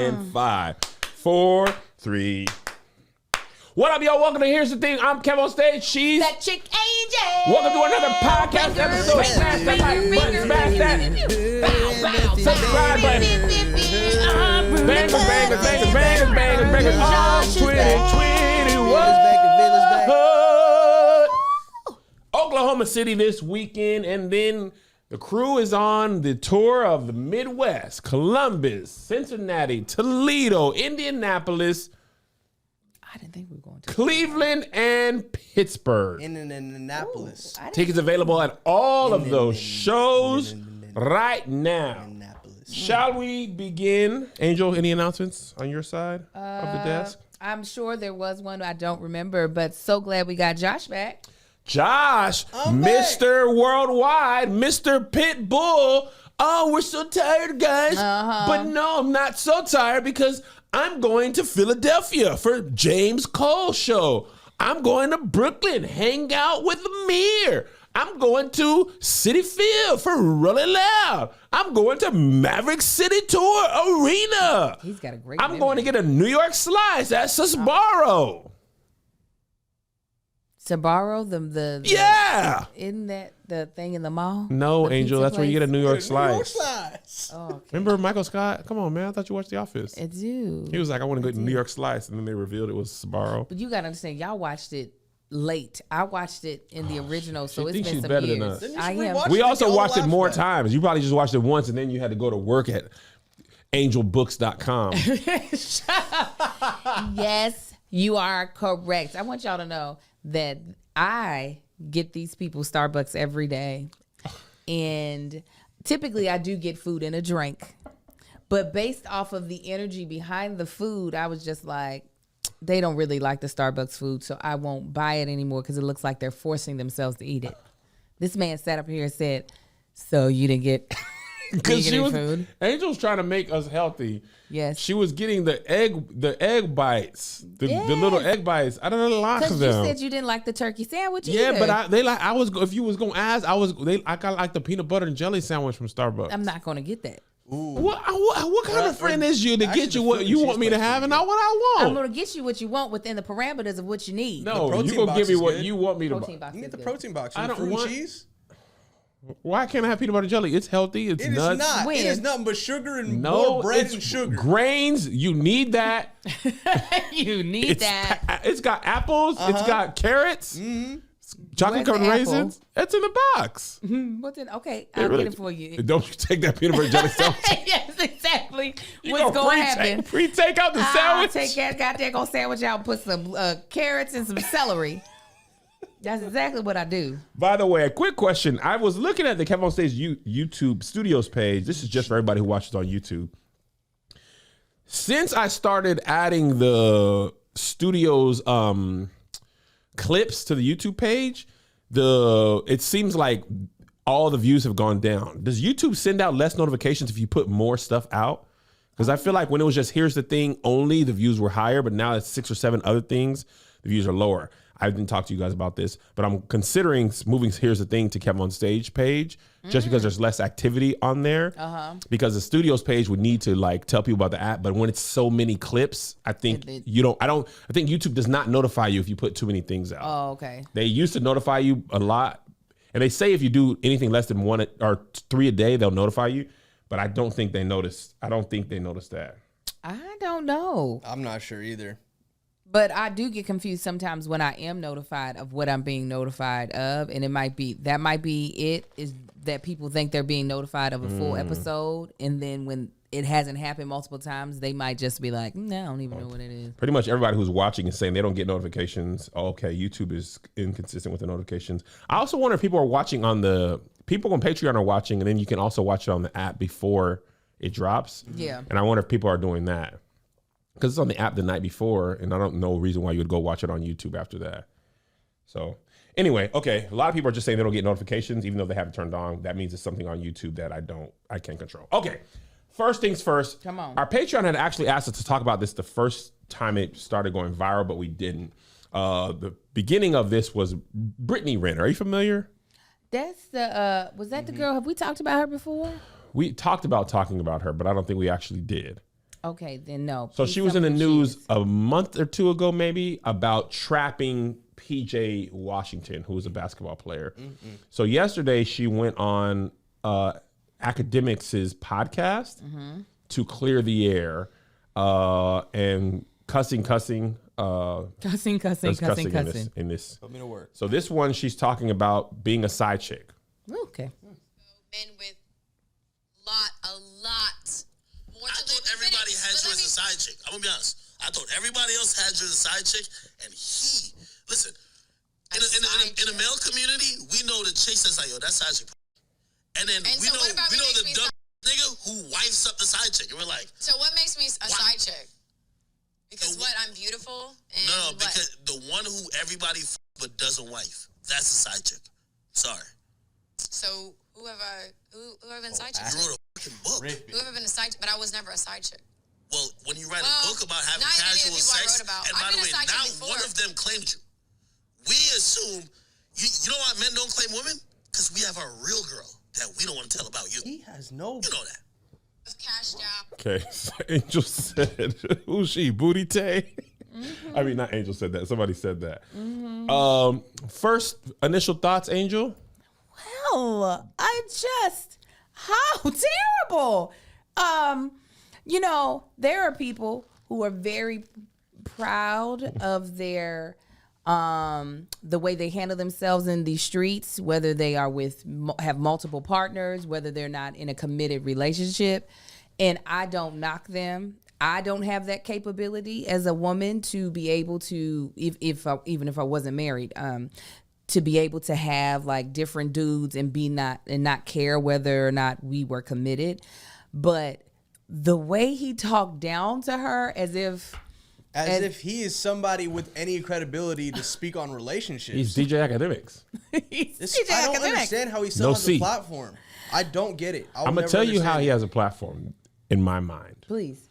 And 5, 4, 3. What up, y'all? Welcome to Here's the Thing. I'm Kev on stage. She's that chick Angel. Welcome to another podcast episode. Smash that like button, smash that. Subscribe button. Bangers. All 2021. Oklahoma City this weekend, and then the crew is on the tour of the Midwest. Columbus, Cincinnati, Toledo, Indianapolis. I didn't think we were going to Cleveland and Pittsburgh. In Indianapolis. Tickets available at all of those shows right now. Shall we begin? Angel, any announcements on your side of the desk? I'm sure there was one I don't remember, but so glad we got Josh back. Josh, Mr. Worldwide, Mr. Pitbull. Oh, we're so tired, guys. But no, I'm not so tired because I'm going to Philadelphia for James Cole's show. I'm going to Brooklyn, hang out with Amir. I'm going to Citi Field for Rolling Loud. I'm going to Maverick City Tour Arena. He's got a great I'm going to get a New York slice at Sbarro. Sbarro, the Yeah. Isn't that the thing in the mall? No, The Angel, pizza that's where you get a place? New York slice. Oh, okay. Remember Michael Scott? Come on, man. I thought you watched The Office. I do. He was like, I want to go to New York slice. And then they revealed it was Sbarro. But you got to understand, y'all watched it late. I watched it in the original, so it's thinks been she's some better years. than us. Then you I should am. rewatch We it, also get all watched it the more laughs back. times. You probably just watched it once and then you had to go to work at angelbooks.com. Yes, you are correct. I want y'all to know that I get these people Starbucks every day. And typically I do get food and a drink. But based off of the energy behind the food, I was just like, they don't really like the Starbucks food, so I won't buy it anymore because it looks like they're forcing themselves to eat it. This man sat up here and said, so you didn't get vegan food? Angel's trying to make us healthy. Yes. She was getting the egg bites, the little egg bites. I don't like Because them. you said you didn't like the turkey sandwich Yeah, either. but if you was gonna ask, I got like the peanut butter and jelly sandwich from Starbucks. I'm not going to get that. What kind of friend is you to actually, get you the what food you and want cheese me to place have and pretty not what I I'm want? going to get you what you want within the parameters of what you need. No, protein you gonna box give me is what good. you want me to Protein buy. box You is need the good. protein box. I I don't fruit want- and cheese. Why can't I have peanut butter and jelly? It's healthy. It's It is nuts. not. When? It is nothing but sugar and No, more bread it's and sugar. grains. You need that. You need that. It's got apples. It's got carrots. Chocolate Where's the covered raisins. It's in the box. What's in? Okay, I'll really- get it for you. Don't you take that peanut butter and jelly sandwich? Yes, exactly. You What's gonna going to happen? Pre-take out the I'll sandwich. take that goddamn go sandwich out and put some carrots and some celery. That's exactly what I do. By the way, a quick question. I was looking at the Kev on Stage YouTube Studios page. This is just for everybody who watches on YouTube. Since I started adding the studios clips to the YouTube page, it seems like all the views have gone down. Does YouTube send out less notifications if you put more stuff out? Because I feel like when it was just Here's the Thing only, the views were higher, but now it's 6 or 7 other things, the views are lower. I didn't talk to you guys about this, but I'm considering moving Here's the Thing to Kev on Stage page just because there's less activity on there. Because the studios page would need to like tell people about the app, but when it's so many clips, I think I think YouTube does not notify you if you put too many things out. Oh, okay. They used to notify you a lot, and they say if you do anything less than 1 or 3 a day, they'll notify you. But I don't think they noticed. I don't think they noticed that. I don't know. I'm not sure either. But I do get confused sometimes when I am notified of what I'm being notified of. And it might be it is that people think they're being notified of a full episode. And then when it hasn't happened multiple times, they might just be like, no, I don't even know what it is. Pretty much everybody who's watching is saying they don't get notifications. Oh, okay, YouTube is inconsistent with the notifications. I also wonder if people are watching people on Patreon are watching, and then you can also watch it on the app before it drops. Yeah. And I wonder if people are doing that. Because it's on the app the night before, and I don't know a reason why you would go watch it on YouTube after that. So anyway, okay. A lot of people are just saying they don't get notifications, even though they have it turned on. That means it's something on YouTube that I can't control. Okay. First things first. Come on. Our Patreon had actually asked us to talk about this the first time it started going viral, but we didn't. The beginning of this was Brittany Renner. Are you familiar? That's was that the girl? Have we talked about her before? We talked about talking about her, but I don't think we actually did. Okay, then no. So Please she was tell in the me who she news is. a month or two ago, maybe, about trapping PJ Washington, who was a basketball player. So yesterday she went on Academics' podcast to clear the air and cussing. Cussing. In this. Put me to work. So this one, she's talking about being a side chick. Okay. Men with a lot more. I thought everybody had you as a side chick. I'm gonna be honest. I thought everybody else had you as a side chick, and listen. In the male community, we know that Chase is like, yo, that's side chick. And then we know the dumb nigga who wifes up the side chick, and we're like, So what makes me a side chick? Because I'm beautiful. And no, because the one who everybody but doesn't wife, that's a side chick. Sorry. So who have been a side chick? You wrote a fucking book. Who have been a side chick? But I was never a side chick. Well, when you write a book about having not even casual the people I sex, wrote about. and by I've the been a way, side chick not before. one of them claimed you. We assume, you know why men don't claim women? Because we have our real girl that we don't want to tell about you. He has no. You know that. Cashed out. Okay. So Angel said, who's she? Booty Tay? I mean, not Angel said that. Somebody said that. First initial thoughts, Angel? Well, how terrible. There are people who are very proud of their the way they handle themselves in the streets, whether they are have multiple partners, whether they're not in a committed relationship, and I don't knock them. I don't have that capability as a woman to be able to, even if I wasn't married, to be able to have like different dudes and not care whether or not we were committed. But the way he talked down to her as if he is somebody with any credibility to speak on relationships. He's DJ Academics. I don't understand how he still has a platform. I don't get it. I'm going to tell you how he has a platform in my mind. Please.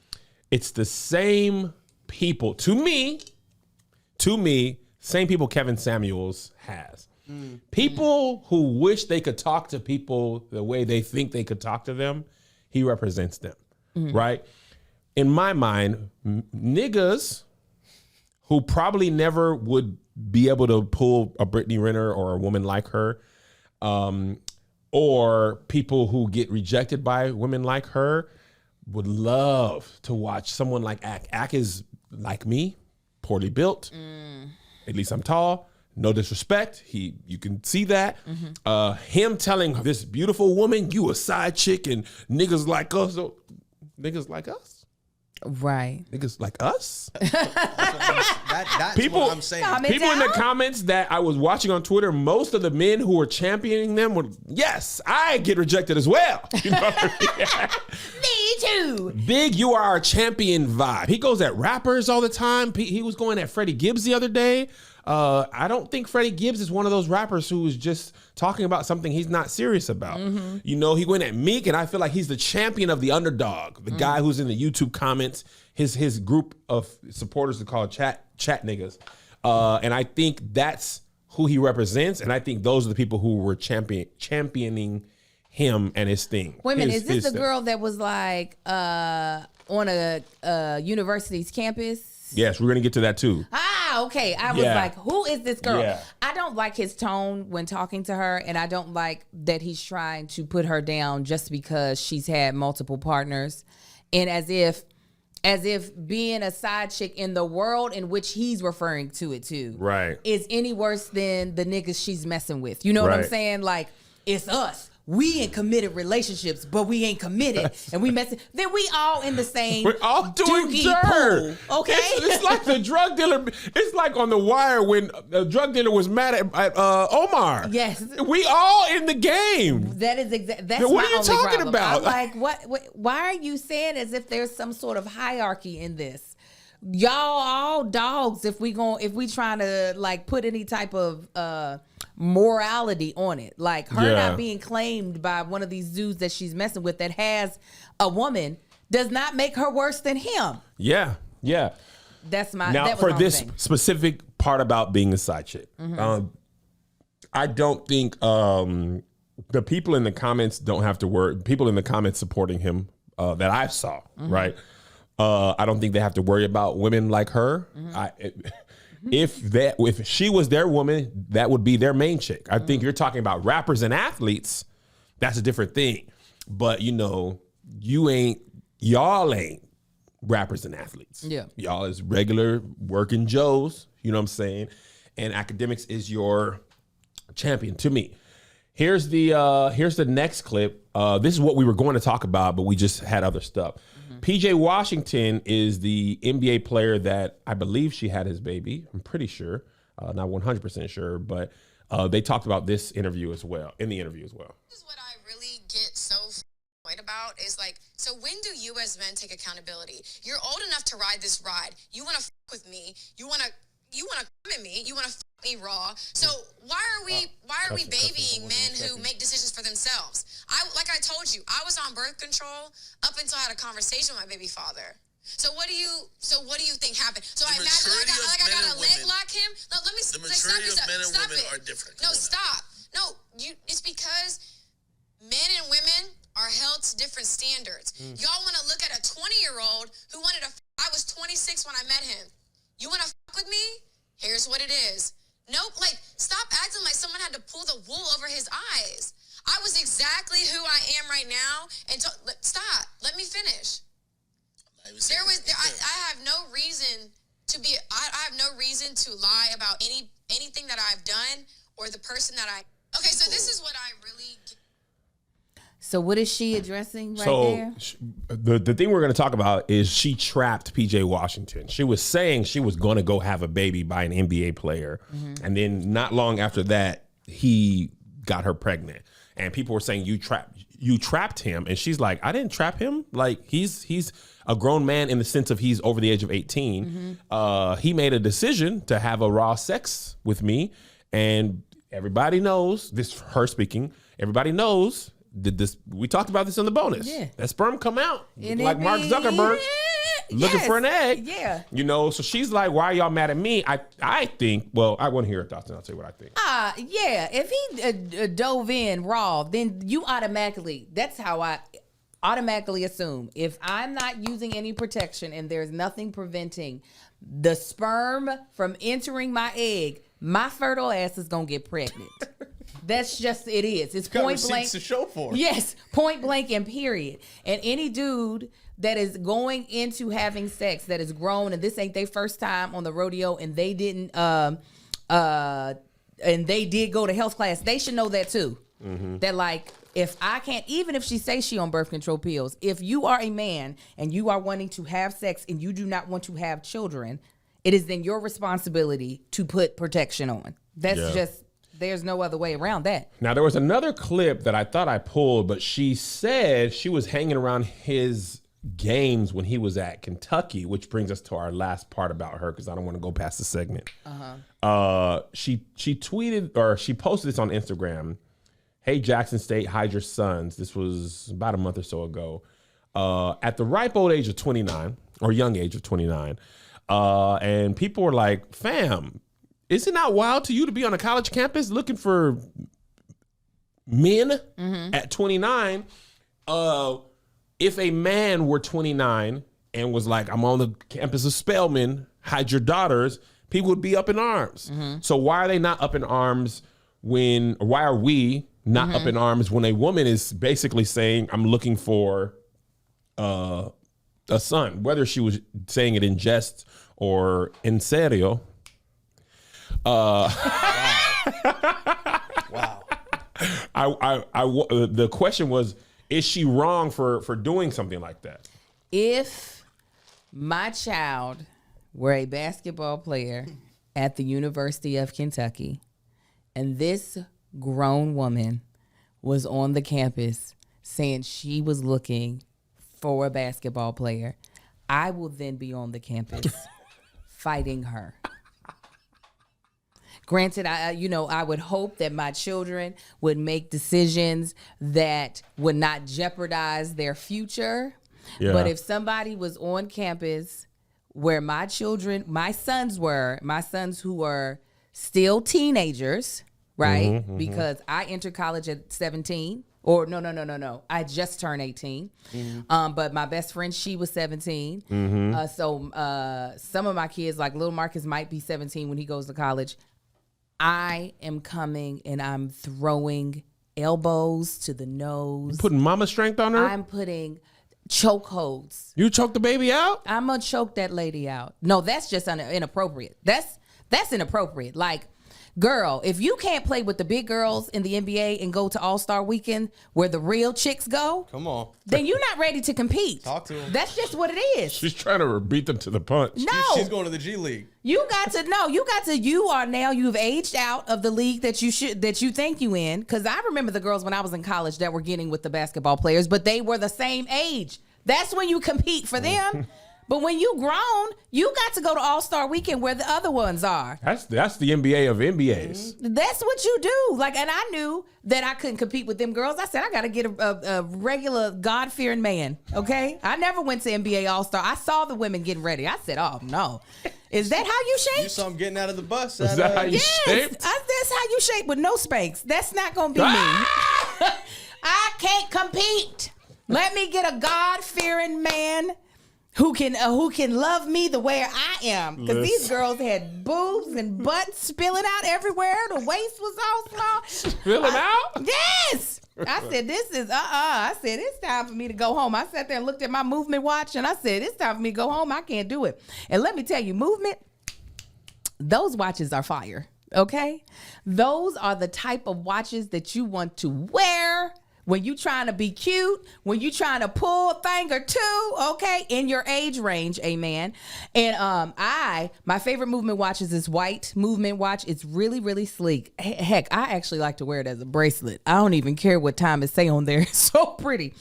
It's the same people, to me, same people Kevin Samuels has. People who wish they could talk to people the way they think they could talk to them, he represents them, right? In my mind, niggas who probably never would be able to pull a Brittany Renner or a woman like her, or people who get rejected by women like her, would love to watch someone like Ak. Ak is like me, poorly built. At least I'm tall. No disrespect. You can see that. Him telling this beautiful woman, you a side chick, and niggas like us. Niggas like us? Right. Niggas like us? That's people, what I'm saying. People in the comments that I was watching on Twitter, most of the men who were championing them were, yes, I get rejected as well. You know what I mean? Me too. Big, you are our champion vibe. He goes at rappers all the time. He was going at Freddie Gibbs the other day. I don't think Freddie Gibbs is one of those rappers who is just talking about something he's not serious about. You know, he went at Meek, and I feel like he's the champion of the underdog, the guy who's in the YouTube comments. His group of supporters are called chat niggas, and I think that's who he represents. And I think those are the people who were championing him and his thing. Wait a minute, is this the girl that was like on a university's campus? Yes, we're gonna get to that too. Okay. I was like, who is this girl? Yeah. I don't like his tone when talking to her, and I don't like that he's trying to put her down just because she's had multiple partners, and as if being a side chick in the world in which he's referring to it to, Right, is any worse than the niggas she's messing with. You know what I'm saying? Like, it's us. We in committed relationships, but we ain't committed, and we messing. Then we all in the same. We're all doing dookie dirt. pool, okay, it's like the drug dealer. It's like on The Wire when the drug dealer was mad at Omar. Yes, we all in the game. that is exactly. That's What my are you only talking problem. about? I'm like, what? Why are you saying as if there's some sort of hierarchy in this? Y'all all dogs. If we trying to like put any type of morality on it, like her not being claimed by one of these dudes that she's messing with that has a woman does not make her worse than him. Yeah. That's my Now that was for my this thing. specific part about being a side chick, I don't think the people in the comments don't have to worry. People in the comments supporting him that I saw, right? I don't think they have to worry about women like her. If she was their woman, that would be their main chick. I think you're talking about rappers and athletes. That's a different thing. But y'all ain't rappers and athletes. Yeah. Y'all is regular working Joes. You know what I'm saying? And academics is your champion to me. Here's the next clip. This is what we were going to talk about, but we just had other stuff. PJ Washington is the NBA player that I believe she had his baby. I'm pretty sure, not 100% sure, but they talked about this interview as well. In the interview as well. This is what I really get so annoyed about is like, so when do you as men take accountability? You're old enough to ride this ride. You want to with me. You want to come at me. You want to me raw. So why are we babying men who make decisions for themselves? Like I told you, I was on birth control up until I had a conversation with my baby father. So what do you think happened? So I imagine I gotta leg lock him. No, let me. The maturity of men and women are different. No, stop. No, it's because men and women are held to different standards. Y'all want to look at a 20-year-old who wanted to. I was 26 when I met him. You want to fuck with me? Here's what it is. Nope, like, stop acting like someone had to pull the wool over his eyes. I was exactly who I am right now, and stop. Let me finish. I have no reason to be. I have no reason to lie about anything that I've done or the person that I. Okay, so this is what I really. So what is she addressing right there? The thing we're going to talk about is she trapped PJ Washington. She was saying she was going to go have a baby by an NBA player. And then not long after that, he got her pregnant. And people were saying, you trapped him. And she's like, I didn't trap him. Like, he's a grown man in the sense of he's over the age of 18. He made a decision to have a raw sex with me. And everybody knows, this her speaking, everybody knows, we talked about this in the bonus. Yeah. That sperm come out like Mark Zuckerberg looking for an egg. Yeah. So she's like, why are y'all mad at me? I think, well, I want to hear her thoughts and I'll tell you what I think. Yeah. If he dove in raw, then you that's how I automatically assume. If I'm not using any protection and there's nothing preventing the sperm from entering my egg, my fertile ass is going to get pregnant. That's just, it is. It's point blank. To show for. Yes, point blank and period. And any dude that is going into having sex that is grown and this ain't their first time on the rodeo and they didn't and they did go to health class, they should know that too. That like, if I can't, even if she says she on birth control pills, if you are a man and you are wanting to have sex and you do not want to have children, it is then your responsibility to put protection on. That's just. There's no other way around that. Now, there was another clip that I thought I pulled, but she said she was hanging around his games when he was at Kentucky, which brings us to our last part about her because I don't want to go past the segment. She tweeted, or she posted this on Instagram. Hey, Jackson State, hide your sons. This was about a month or so ago. At the ripe old age of 29, or young age of 29. And people were like, fam, is it not wild to you to be on a college campus looking for men at 29? If a man were 29 and was like, I'm on the campus of Spelman, hide your daughters, people would be up in arms. So why are they not up in arms why are we not up in arms when a woman is basically saying, I'm looking for a son, whether she was saying it in jest or in serio? Wow. The question was, is she wrong for doing something like that? If my child were a basketball player at the University of Kentucky and this grown woman was on the campus saying she was looking for a basketball player, I will then be on the campus fighting her. Granted, I would hope that my children would make decisions that would not jeopardize their future. Yeah. But if somebody was on campus where my sons who are still teenagers, right? Because I entered college at 17. Or no. I just turned 18. But my best friend, she was 17. So some of my kids, like little Marcus, might be 17 when he goes to college. I am coming and I'm throwing elbows to the nose. Putting mama strength on her? I'm putting chokeholds. You choke the baby out? I'm going to choke that lady out. No, that's just inappropriate. That's inappropriate. Like, girl, if you can't play with the big girls in the NBA and go to All-Star Weekend where the real chicks go, Come on. then you're not ready to compete. Talk to them. That's just what it is. She's trying to beat them to the punch. No. She's going to the G League. You have aged out of the league that you think you in. Because I remember the girls when I was in college that were getting with the basketball players, but they were the same age. That's when you compete for them. But when you grown, you got to go to All-Star Weekend where the other ones are. That's the NBA of NBAs. That's what you do. Like, and I knew that I couldn't compete with them girls. I said, I got to get a regular God-fearing man, okay? I never went to NBA All-Star. I saw the women getting ready. I said, oh, no. Is that how you shape? You saw him getting out of the bus. Is that how you shaped? That's how you shape with no Spanx. That's not going to be me. I can't compete. Let me get a God-fearing man who can love me the way I am. Because these girls had boobs and butts spilling out everywhere. The waist was all small. Spilling out? Yes. I said, this is, I said, it's time for me to go home. I sat there and looked at my movement watch, and I said, it's time for me to go home. I can't do it. And let me tell you, movement, those watches are fire, okay? Those are the type of watches that you want to wear when you trying to be cute, when you trying to pull a thing or two, okay, in your age range, amen. And my favorite movement watch is this white movement watch. It's really, really sleek. Heck, I actually like to wear it as a bracelet. I don't even care what time it say on there. It's so pretty.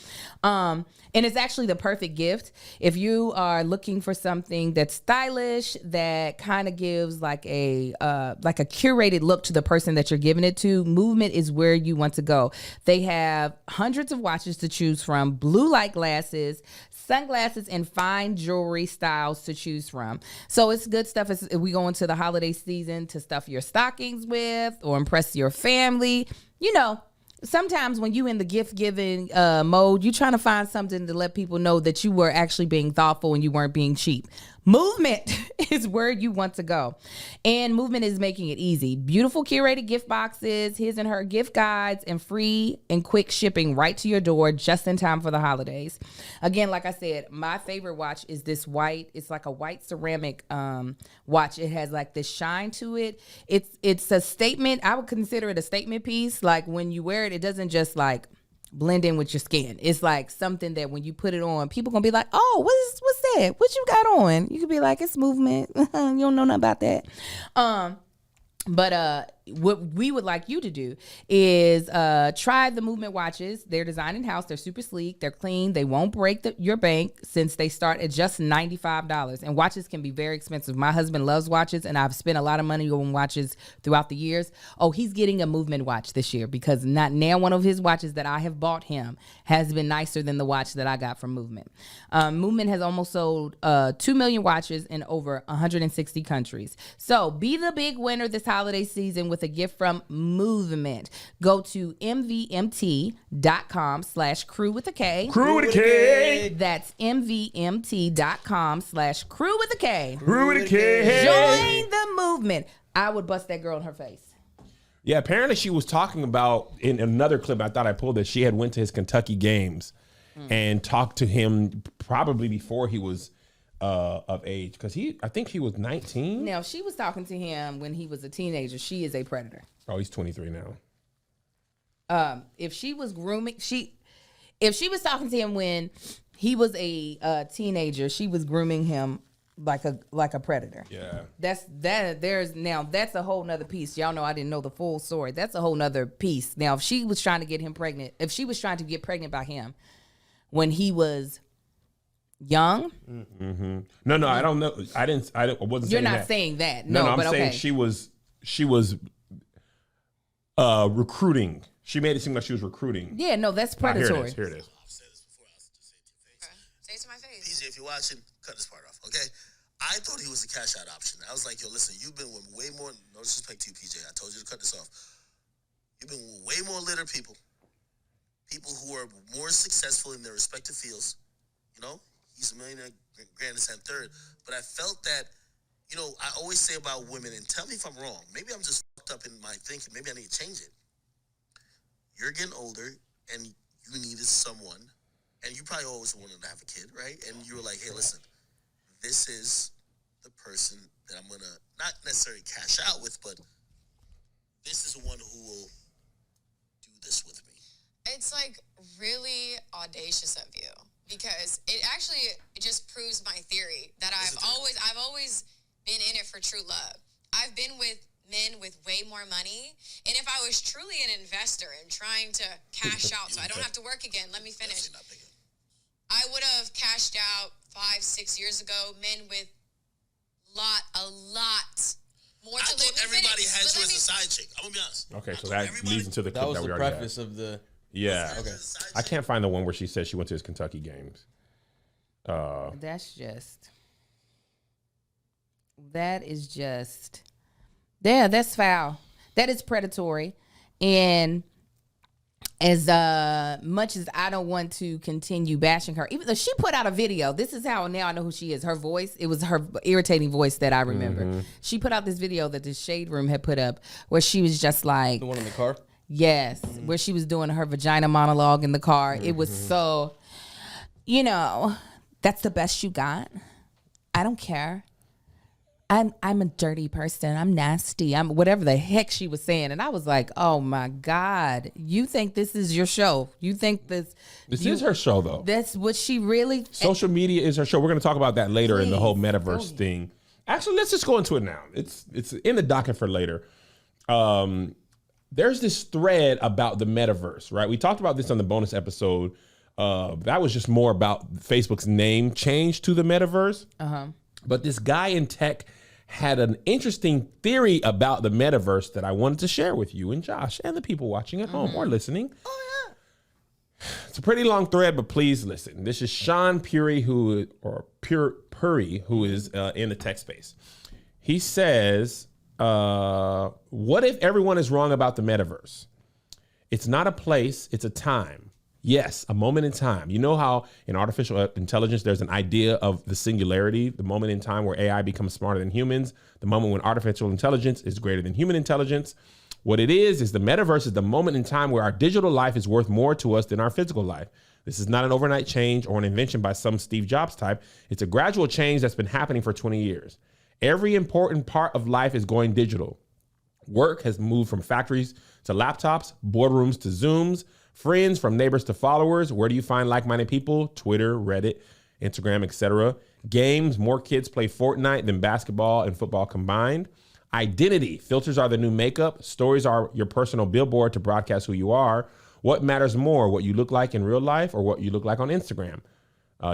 And it's actually the perfect gift if you are looking for something that's stylish, that kind of gives like a curated look to the person that you're giving it to. Movement is where you want to go. They have hundreds of watches to choose from, blue light glasses, sunglasses, and fine jewelry styles to choose from. So it's good stuff as we go into the holiday season to stuff your stockings with or impress your family. You know, sometimes when you in the gift giving mode, you're trying to find something to let people know that you were actually being thoughtful and you weren't being cheap. Movement is where you want to go. And Movement is making it easy. Beautiful curated gift boxes, his and her gift guides, and free and quick shipping right to your door just in time for the holidays. Again, like I said, my favorite watch is this white. It's like a white ceramic watch. It has like this shine to it. It's a statement. I would consider it a statement piece. Like when you wear it, it doesn't just like blend in with your skin. It's like something that when you put it on, people gonna be like, oh, what's that? What you got on? You could be like, it's Movement. You don't know nothing about that. But what we would like you to do is try the Movement watches. They're designed in-house. They're super sleek. They're clean. They won't break your bank since they start at just $95. And watches can be very expensive. My husband loves watches, and I've spent a lot of money on watches throughout the years. Oh, he's getting a Movement watch this year because not now one of his watches that I have bought him has been nicer than the watch that I got from Movement. Movement has almost sold 2 million watches in over 160 countries. So be the big winner this holiday season with a gift from Movement. Go to mvmt.com/crew with a K. Crew with a K. That's mvmt.com/crew with a K. Crew with a K. Join the Movement. I would bust that girl in her face. Yeah, apparently she was talking about in another clip I thought I pulled that she had went to his Kentucky games and talked to him probably before he was of age, because I think he was 19. Now, she was talking to him when he was a teenager. She is a predator. Oh, he's 23 now. If she was grooming, if she was talking to him when he was a teenager, she was grooming him like a predator. Yeah. That's a whole nother piece. Y'all know I didn't know the full story. That's a whole nother piece. Now, if she was trying to get him pregnant, if she was trying to get pregnant by him when he was young. Mm-hmm. No, I don't know. I wasn't. You're saying not that. saying that. No, but I'm saying okay. she was recruiting. She made it seem like she was recruiting. Yeah, no, that's predatory. Here it is. I've said this before. I'll just say it to your face. Say it to my face. PJ, if you're watching, cut this part off, okay? I thought he was a cash out option. I was like, yo, listen, you've been with way more, no disrespect to you, PJ. I told you to cut this off. You've been with way more litter people people who are more successful in their respective fields. You know, he's a millionaire, grandson, third. But I felt that, you know, I always say about women, and tell me if I'm wrong. Maybe I'm just fucked up in my thinking. Maybe I need to change it. You're getting older, and you needed someone, and you probably always wanted to have a kid, right? And you were like, hey, listen, this is the person that I'm going to not necessarily cash out with, but this is the one who will do this with me. It's like really audacious of you because it just proves my theory that I've always been in it for true love. I've been with men with way more money, and if I was truly an investor and trying to cash out so I don't have to work again, let me finish. I would have cashed out 5-6 years ago. Men with a lot more to I live. thought everybody had you as a side chick. I'm gonna be honest. Okay, so that leads into the clip That was that we the already preface had. of the. Yeah. Okay. I can't find the one where she said she went to his Kentucky games. That is just, yeah, that's foul. That is predatory. And as much as I don't want to continue bashing her, even though she put out a video, this is how now I know who she is. Her voice, it was her irritating voice that I remember. Mm-hmm. She put out this video that the Shade Room had put up where she was just like, The one in the car? yes, where she was doing her vagina monologue in the car. It was so, you know, that's the best you got. I don't care. I'm a dirty person. I'm nasty. I'm whatever the heck she was saying. And I was like, oh my God, you think this is your show? You think this is her show, though. That's what she really. Social media is her show. We're going to talk about that later in the whole Please, metaverse go thing. Actually, let's just go into it now. It's in the docket for later. There's this thread about the metaverse, right? We talked about this on the bonus episode. That was just more about Facebook's name change to the metaverse. But this guy in tech had an interesting theory about the metaverse that I wanted to share with you and Josh and the people watching at home or listening. Oh, yeah. It's a pretty long thread, but please listen. This is Sean Puri, who is in the tech space. He says, what if everyone is wrong about the metaverse? It's not a place, it's a time. Yes, a moment in time. You know how in artificial intelligence, there's an idea of the singularity, the moment in time where AI becomes smarter than humans, the moment when artificial intelligence is greater than human intelligence. What it is the metaverse is the moment in time where our digital life is worth more to us than our physical life. This is not an overnight change or an invention by some Steve Jobs type. It's a gradual change that's been happening for 20 years. Every important part of life is going digital. Work has moved from factories to laptops, boardrooms to Zooms, friends from neighbors to followers. Where do you find like-minded people? Twitter, Reddit, Instagram, etc. Games, more kids play Fortnite than basketball and football combined. Identity, filters are the new makeup. Stories are your personal billboard to broadcast who you are. What matters more, what you look like in real life or what you look like on Instagram?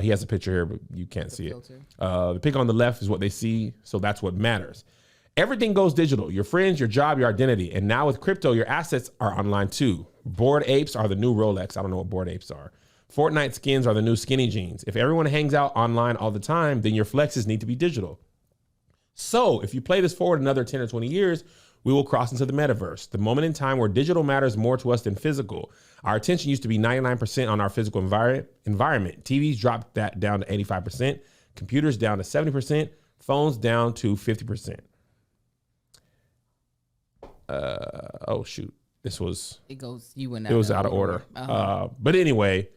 He has a picture here, but you can't see it. The pic on the left is what they see, so that's what matters. Everything goes digital. Your friends, your job, your identity. And now with crypto, your assets are online too. Bored apes are the new Rolex. I don't know what bored apes are. Fortnite skins are the new skinny jeans. If everyone hangs out online all the time, then your flexes need to be digital. So if you play this forward another 10 or 20 years, we will cross into the metaverse, the moment in time where digital matters more to us than physical. Our attention used to be 99% on our physical environment. TVs dropped that down to 85%, computers down to 70%, phones down to 50%. Oh shoot, this was It goes. You went. It was out of order. But anyway,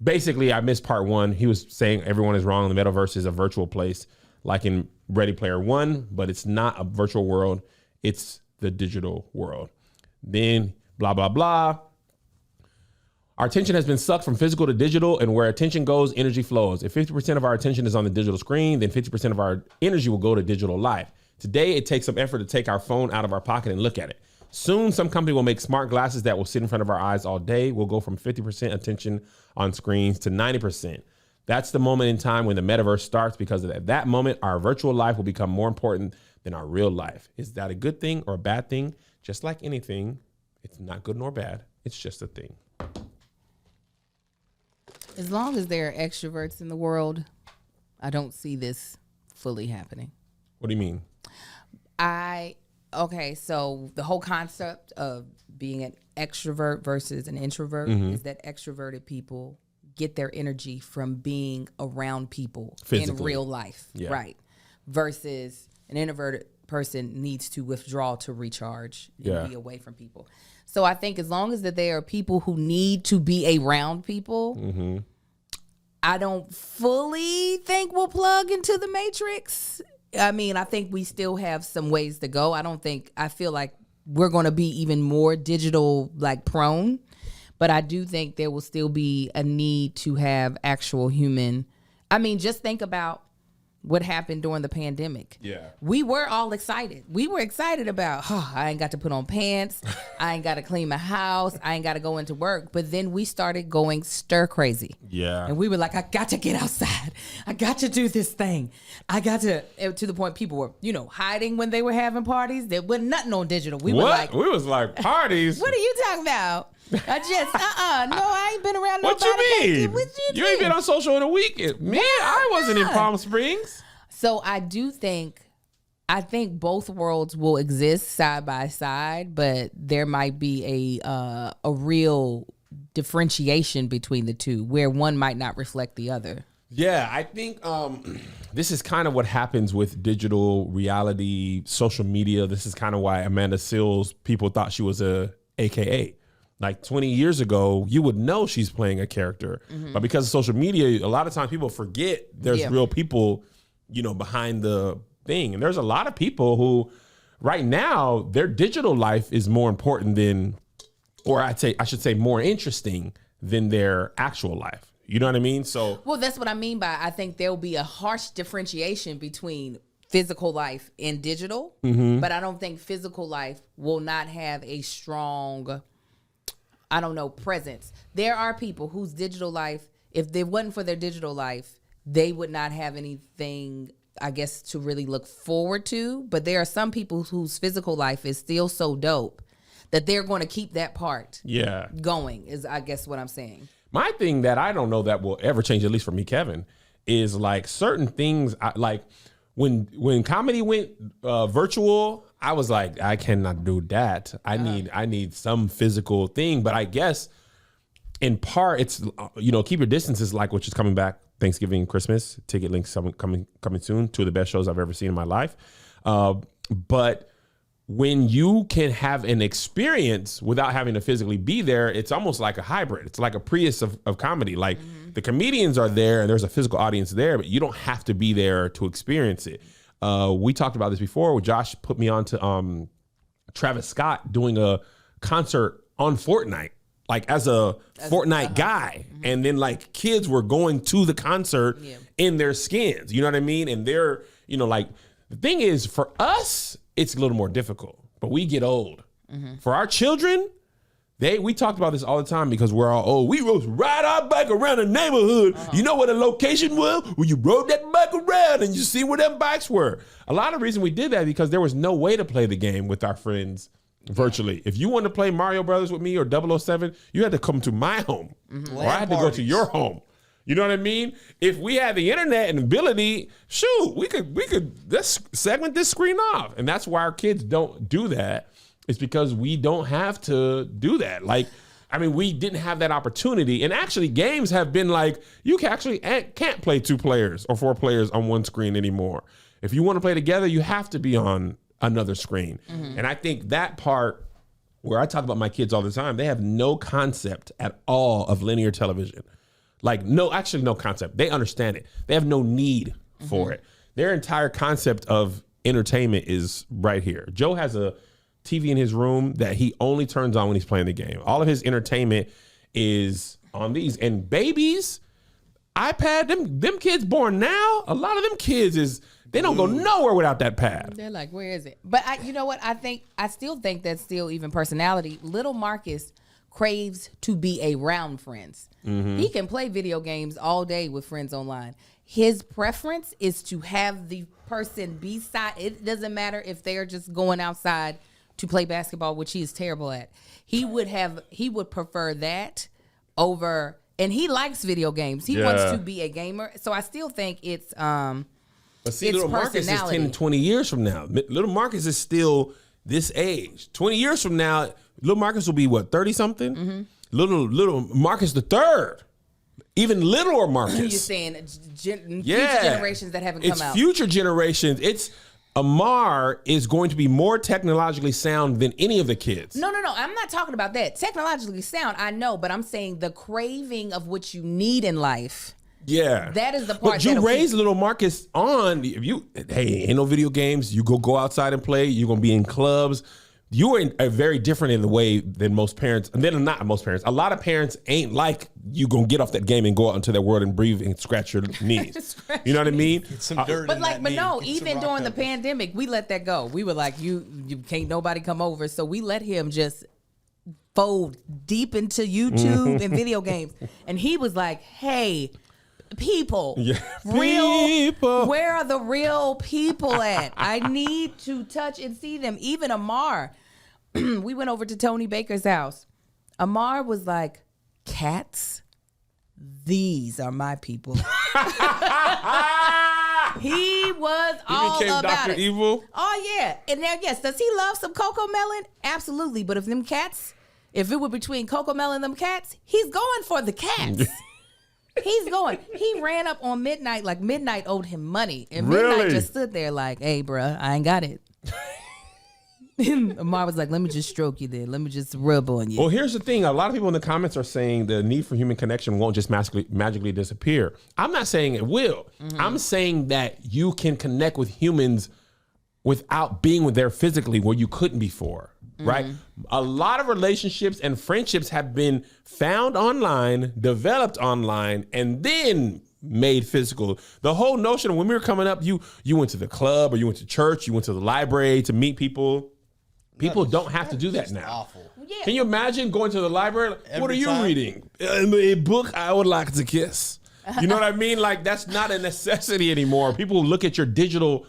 basically, I missed part one. He was saying everyone is wrong. The metaverse is a virtual place, like in Ready Player One, but it's not a virtual world. It's the digital world. Then blah blah blah. Our attention has been sucked from physical to digital, and where attention goes, energy flows. If 50% of our attention is on the digital screen, then 50% of our energy will go to digital life. Today, it takes some effort to take our phone out of our pocket and look at it. Soon, some company will make smart glasses that will sit in front of our eyes all day. We'll go from 50% attention on screens to 90%. That's the moment in time when the metaverse starts, because at that moment, our virtual life will become more important than our real life. Is that a good thing or a bad thing? Just like anything, it's not good nor bad. It's just a thing. As long as there are extroverts in the world, I don't see this fully happening. What do you mean? Okay, so the whole concept of being an extrovert versus an introvert is that extroverted people get their energy from being around people in real life, right? Versus an introverted person needs to withdraw to recharge and be away from people. So I think as long as that there are people who need to be around people, I don't fully think we'll plug into the matrix. I mean, I think we still have some ways to go. I feel like we're going to be even more digital like prone, but I do think there will still be a need to have actual human. I mean, just think about what happened during the pandemic. Yeah. We were all excited. We were excited about, I ain't got to put on pants. I ain't got to clean my house. I ain't got to go into work. But then we started going stir crazy. Yeah. And we were like, I got to get outside. I got to do this thing. I got to the point people were, hiding when they were having parties. There wasn't nothing on digital. We were like, we was like, parties? what are you talking about? I just, no, I ain't been around nobody. What you mean? What you ain't been on social in a week. Me, I wasn't in Palm Springs. So I think both worlds will exist side by side, but there might be a real differentiation between the two where one might not reflect the other. Yeah, I think this is kind of what happens with digital reality, social media. This is kind of why Amanda Seales, people thought she was a AKA. Like 20 years ago, you would know she's playing a character. But because of social media, a lot of times people forget there's real people, behind the thing. And there's a lot of people who right now, their digital life is more important than, or I should say more interesting than their actual life. You know what I mean? So, well, that's what I mean by, I think there'll be a harsh differentiation between physical life and digital, but I don't think physical life will not have a strong, presence. There are people whose digital life, if it wasn't for their digital life, they would not have anything, I guess, to really look forward to. But there are some people whose physical life is still so dope that they're going to keep that part going, is I guess what I'm saying. My thing that I don't know that will ever change, at least for me, Kevin, is like certain things, like when comedy went virtual, I was like, I cannot do that. I need some physical thing. But I guess in part, it's, keep your distance is like, which is coming back Thanksgiving, Christmas. Ticket links coming soon. Two of the best shows I've ever seen in my life. But when you can have an experience without having to physically be there, it's almost like a hybrid. It's like a Prius of comedy. Like the comedians are there and there's a physical audience there, but you don't have to be there to experience it. We talked about this before. Josh put me on to Travis Scott doing a concert on Fortnite, like as a Fortnite guy. And then like kids were going to the concert in their skins. You know what I mean? And they're, like the thing is for us, it's a little more difficult, but we get old. For our children, we talked about this all the time because we're all old. We rode right our bike around the neighborhood. You know what a location was? When you rode that bike around and you see where them bikes were. A lot of reason we did that because there was no way to play the game with our friends virtually. If you wanted to play Mario Brothers with me or 007, you had to come to my home or I had to go to your home. You know what I mean? If we had the internet and ability, shoot, we could let's segment this screen off. And that's why our kids don't do that. It's because we don't have to do that. Like, I mean, we didn't have that opportunity. And actually games have been like, you can't play 2 players or 4 players on one screen anymore. If you want to play together, you have to be on another screen. And I think that part where I talk about my kids all the time, they have no concept at all of linear television. Like no concept. They understand it. They have no need for it. Their entire concept of entertainment is right here. Joe has a TV in his room that he only turns on when he's playing the game. All of his entertainment is on these. And babies, iPad, them kids born now, a lot of them kids they don't go nowhere without that pad. They're like, where is it? But you know what? I still think that's still even personality. Little Marcus craves to be around friends. He can play video games all day with friends online. His preference is to have the person beside. It doesn't matter if they're just going outside to play basketball, which he is terrible at. He would prefer that over, and he likes video games. He wants to be a gamer. So I still think it's but see, Little Marcus is 10 to 20 years from now. Little Marcus is still this age. 20 years from now, little Marcus will be what, 30 something? Mm-hmm. Little Marcus the third. Even littler Marcus. You're saying future generations that haven't come out. It's future generations. It's Amar is going to be more technologically sound than any of the kids. No. I'm not talking about that. Technologically sound, I know, but I'm saying the craving of what you need in life. Yeah. That is the part. But you raise little Marcus on, ain't no video games. You go outside and play. You're going to be in clubs. You are very different in the way than most parents. And then not most parents. A lot of parents ain't like you going to get off that game and go out into their world and breathe and scratch your knees. You know what I mean? Get some dirt But in like, that but knee. no, Get even some during rock the pandemic, we let that go. We were like, you can't nobody come over. So we let him just fold deep into YouTube and video games. And he was like, hey, people, where are the real people at? I need to touch and see them. Even Amar, we went over to Tony Baker's house. Amar was like, cats, these are my people. He was all became about Dr. it. Evil? Oh yeah. And now, yes, does he love some Coco Melon? Absolutely. But if it were between Coco Melon and them cats, he's going for the cats. He's going. He ran up on Midnight like Midnight owed him money. And Midnight just stood there like, hey, bruh, I ain't got it. Amar was like, let me just stroke you then. Let me just rub on you. Well, here's the thing. A lot of people in the comments are saying the need for human connection won't just magically disappear. I'm not saying it will. Mm-hmm. I'm saying that you can connect with humans without being there physically where you couldn't before, right? A lot of relationships and friendships have been found online, developed online, and then made physical. The whole notion of when we were coming up, you went to the club or you went to church, you went to the library to meet people. People don't have to do that now. Awful. Yeah. Can you imagine going to the library? What are you time? reading? A book I would like to kiss. You know what I mean? Like, that's not a necessity anymore. People look at your digital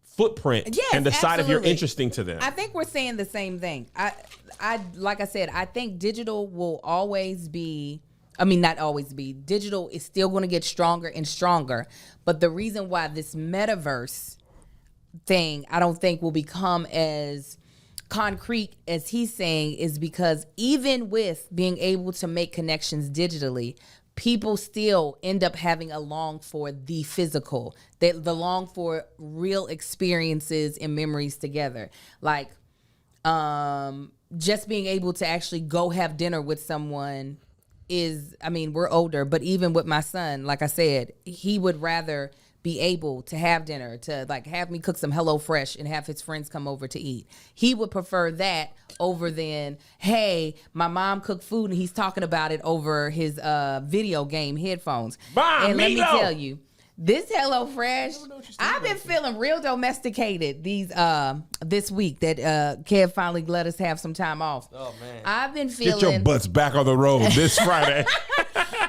footprint and decide if you're interesting to them. I think we're saying the same thing. I like I said, I think digital will always be, not always be. Digital is still going to get stronger and stronger. But the reason why this metaverse thing, I don't think will become as concrete as he's saying is because even with being able to make connections digitally, people still end up having a long for the physical, the long for real experiences and memories together. Like just being able to actually go have dinner with someone is, we're older, but even with my son, like I said, he would rather be able to have dinner, to like have me cook some HelloFresh and have his friends come over to eat. He would prefer that over than, hey, my mom cooked food and he's talking about it over his video game headphones. And let me tell you, this HelloFresh, I've been feeling real domesticated this week that Kev finally let us have some time off. Oh man, I've been feeling. Get your butts back on the road this Friday.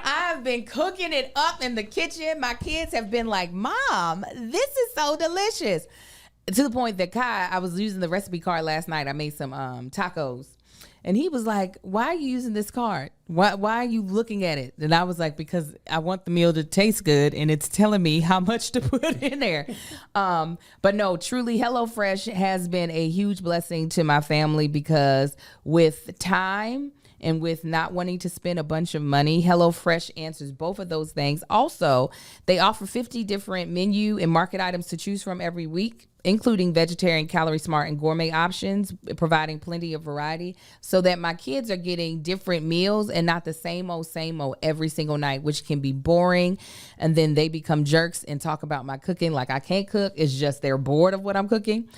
I've been cooking it up in the kitchen. My kids have been like, Mom, this is so delicious. To the point that Kai, I was using the recipe card last night. I made some tacos. And he was like, why are you using this card? Why are you looking at it? And I was like, because I want the meal to taste good and it's telling me how much to put in there. But no, truly, HelloFresh has been a huge blessing to my family because with time and with not wanting to spend a bunch of money, HelloFresh answers both of those things. Also, they offer 50 different menu and market items to choose from every week, including vegetarian, calorie smart, and gourmet options, providing plenty of variety so that my kids are getting different meals and not the same old every single night, which can be boring. And then they become jerks and talk about my cooking like I can't cook. It's just they're bored of what I'm cooking.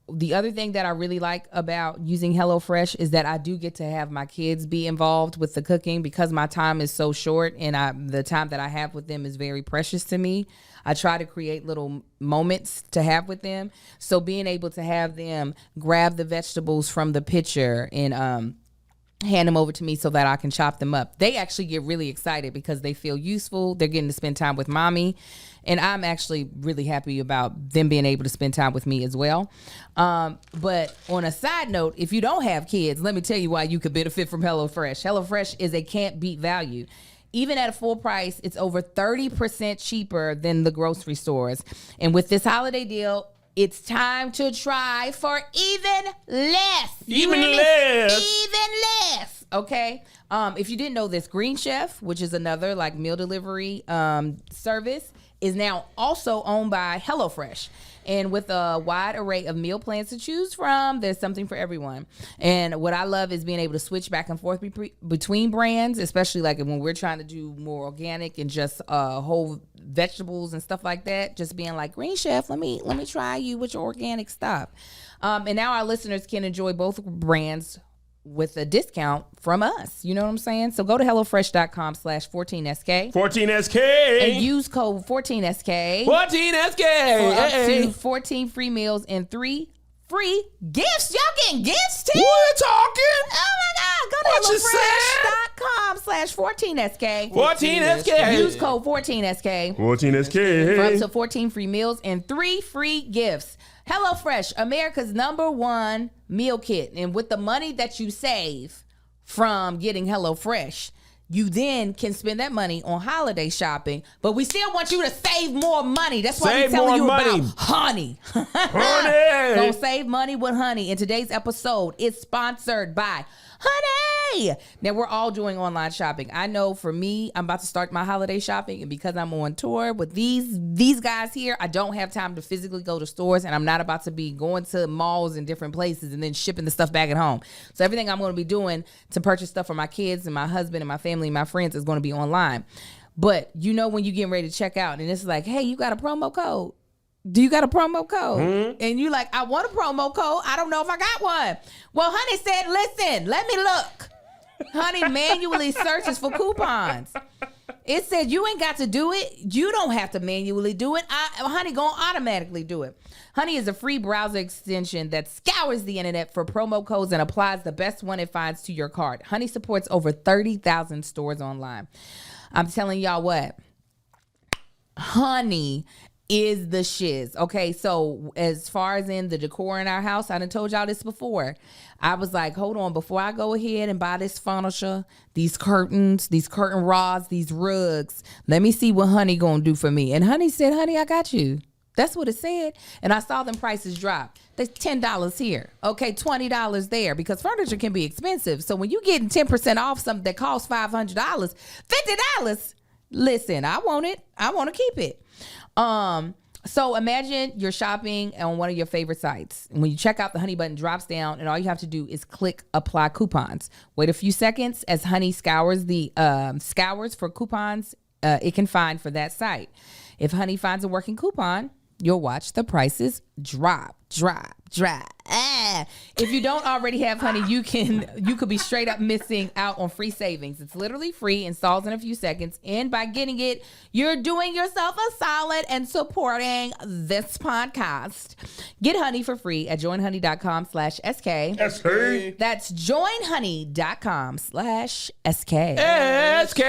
The other thing that I really like about using HelloFresh is that I do get to have my kids be involved with the cooking because my time is so short and the time that I have with them is very precious to me. I try to create little moments to have with them. So being able to have them grab the vegetables from the pitcher and hand them over to me so that I can chop them up. They actually get really excited because they feel useful. They're getting to spend time with mommy. And I'm actually really happy about them being able to spend time with me as well. But on a side note, if you don't have kids, let me tell you why you could benefit from HelloFresh. HelloFresh is a can't beat value. Even at a full price, it's over 30% cheaper than the grocery stores. And with this holiday deal, It's time to try for even less. Even less. Even less. Okay. If you didn't know this, Green Chef, which is another like meal delivery service, is now also owned by HelloFresh. And with a wide array of meal plans to choose from, there's something for everyone. And what I love is being able to switch back and forth between brands, especially like when we're trying to do more organic and just whole vegetables and stuff like that. Just being like, Green Chef, let me try you with your organic stuff. And now our listeners can enjoy both brands with a discount from us. You know what I'm saying? So go to HelloFresh.com/14SK. 14SK. And use code 14SK. 14SK. For up to 14 free meals and 3 free gifts. Y'all getting gifts too? We're talking. Oh my God. Go to HelloFresh.com/14SK. 14SK. Use code 14SK. 14SK. For up to 14 free meals and 3 free gifts. HelloFresh, America's #1 meal kit. And with the money that you save from getting HelloFresh, you then can spend that money on holiday shopping. But we still want you to save more money. That's why we're telling you about Honey. Honey. Go save money with Honey. And today's episode is sponsored by Honey. Now, we're all doing online shopping. I know for me, I'm about to start my holiday shopping. And because I'm on tour with these guys here, I don't have time to physically go to stores. And I'm not about to be going to malls and different places and then shipping the stuff back at home. So everything I'm going to be doing to purchase stuff for my kids and my husband and my family and my friends is going to be online. But you know when you're getting ready to check out and it's like, hey, you got a promo code? Do you got a promo code? Mm-hmm. And you like, I want a promo code. I don't know if I got one. Well, Honey said, listen, let me look. Honey manually searches for coupons. It said you ain't got to do it. You don't have to manually do it. Honey gonna automatically do it. Honey is a free browser extension that scours the internet for promo codes and applies the best one it finds to your cart. Honey supports over 30,000 stores online. I'm telling y'all what, Honey is the shiz. Okay, so as far as in the decor in our house, I done told y'all this before. I was like, hold on, before I go ahead and buy this furniture, these curtains, these curtain rods, these rugs, let me see what Honey gonna do for me. And Honey said, honey, I got you. That's what it said. And I saw them prices drop. There's $10 here. Okay, $20 there, because furniture can be expensive. So when you getting 10% off something that costs $500, $50, listen, I want it. I want to keep it. So imagine you're shopping on one of your favorite sites. And when you check out, the Honey button drops down and all you have to do is click apply coupons. Wait a few seconds as Honey scours for coupons it can find for that site. If Honey finds a working coupon, you'll watch the prices drop. If you don't already have Honey, you could be straight up missing out on free savings. It's literally free, installs in a few seconds, and by getting it, you're doing yourself a solid and supporting this podcast. Get Honey for free at joinhoney.com/SK. SK. That's joinhoney.com/SK. SK.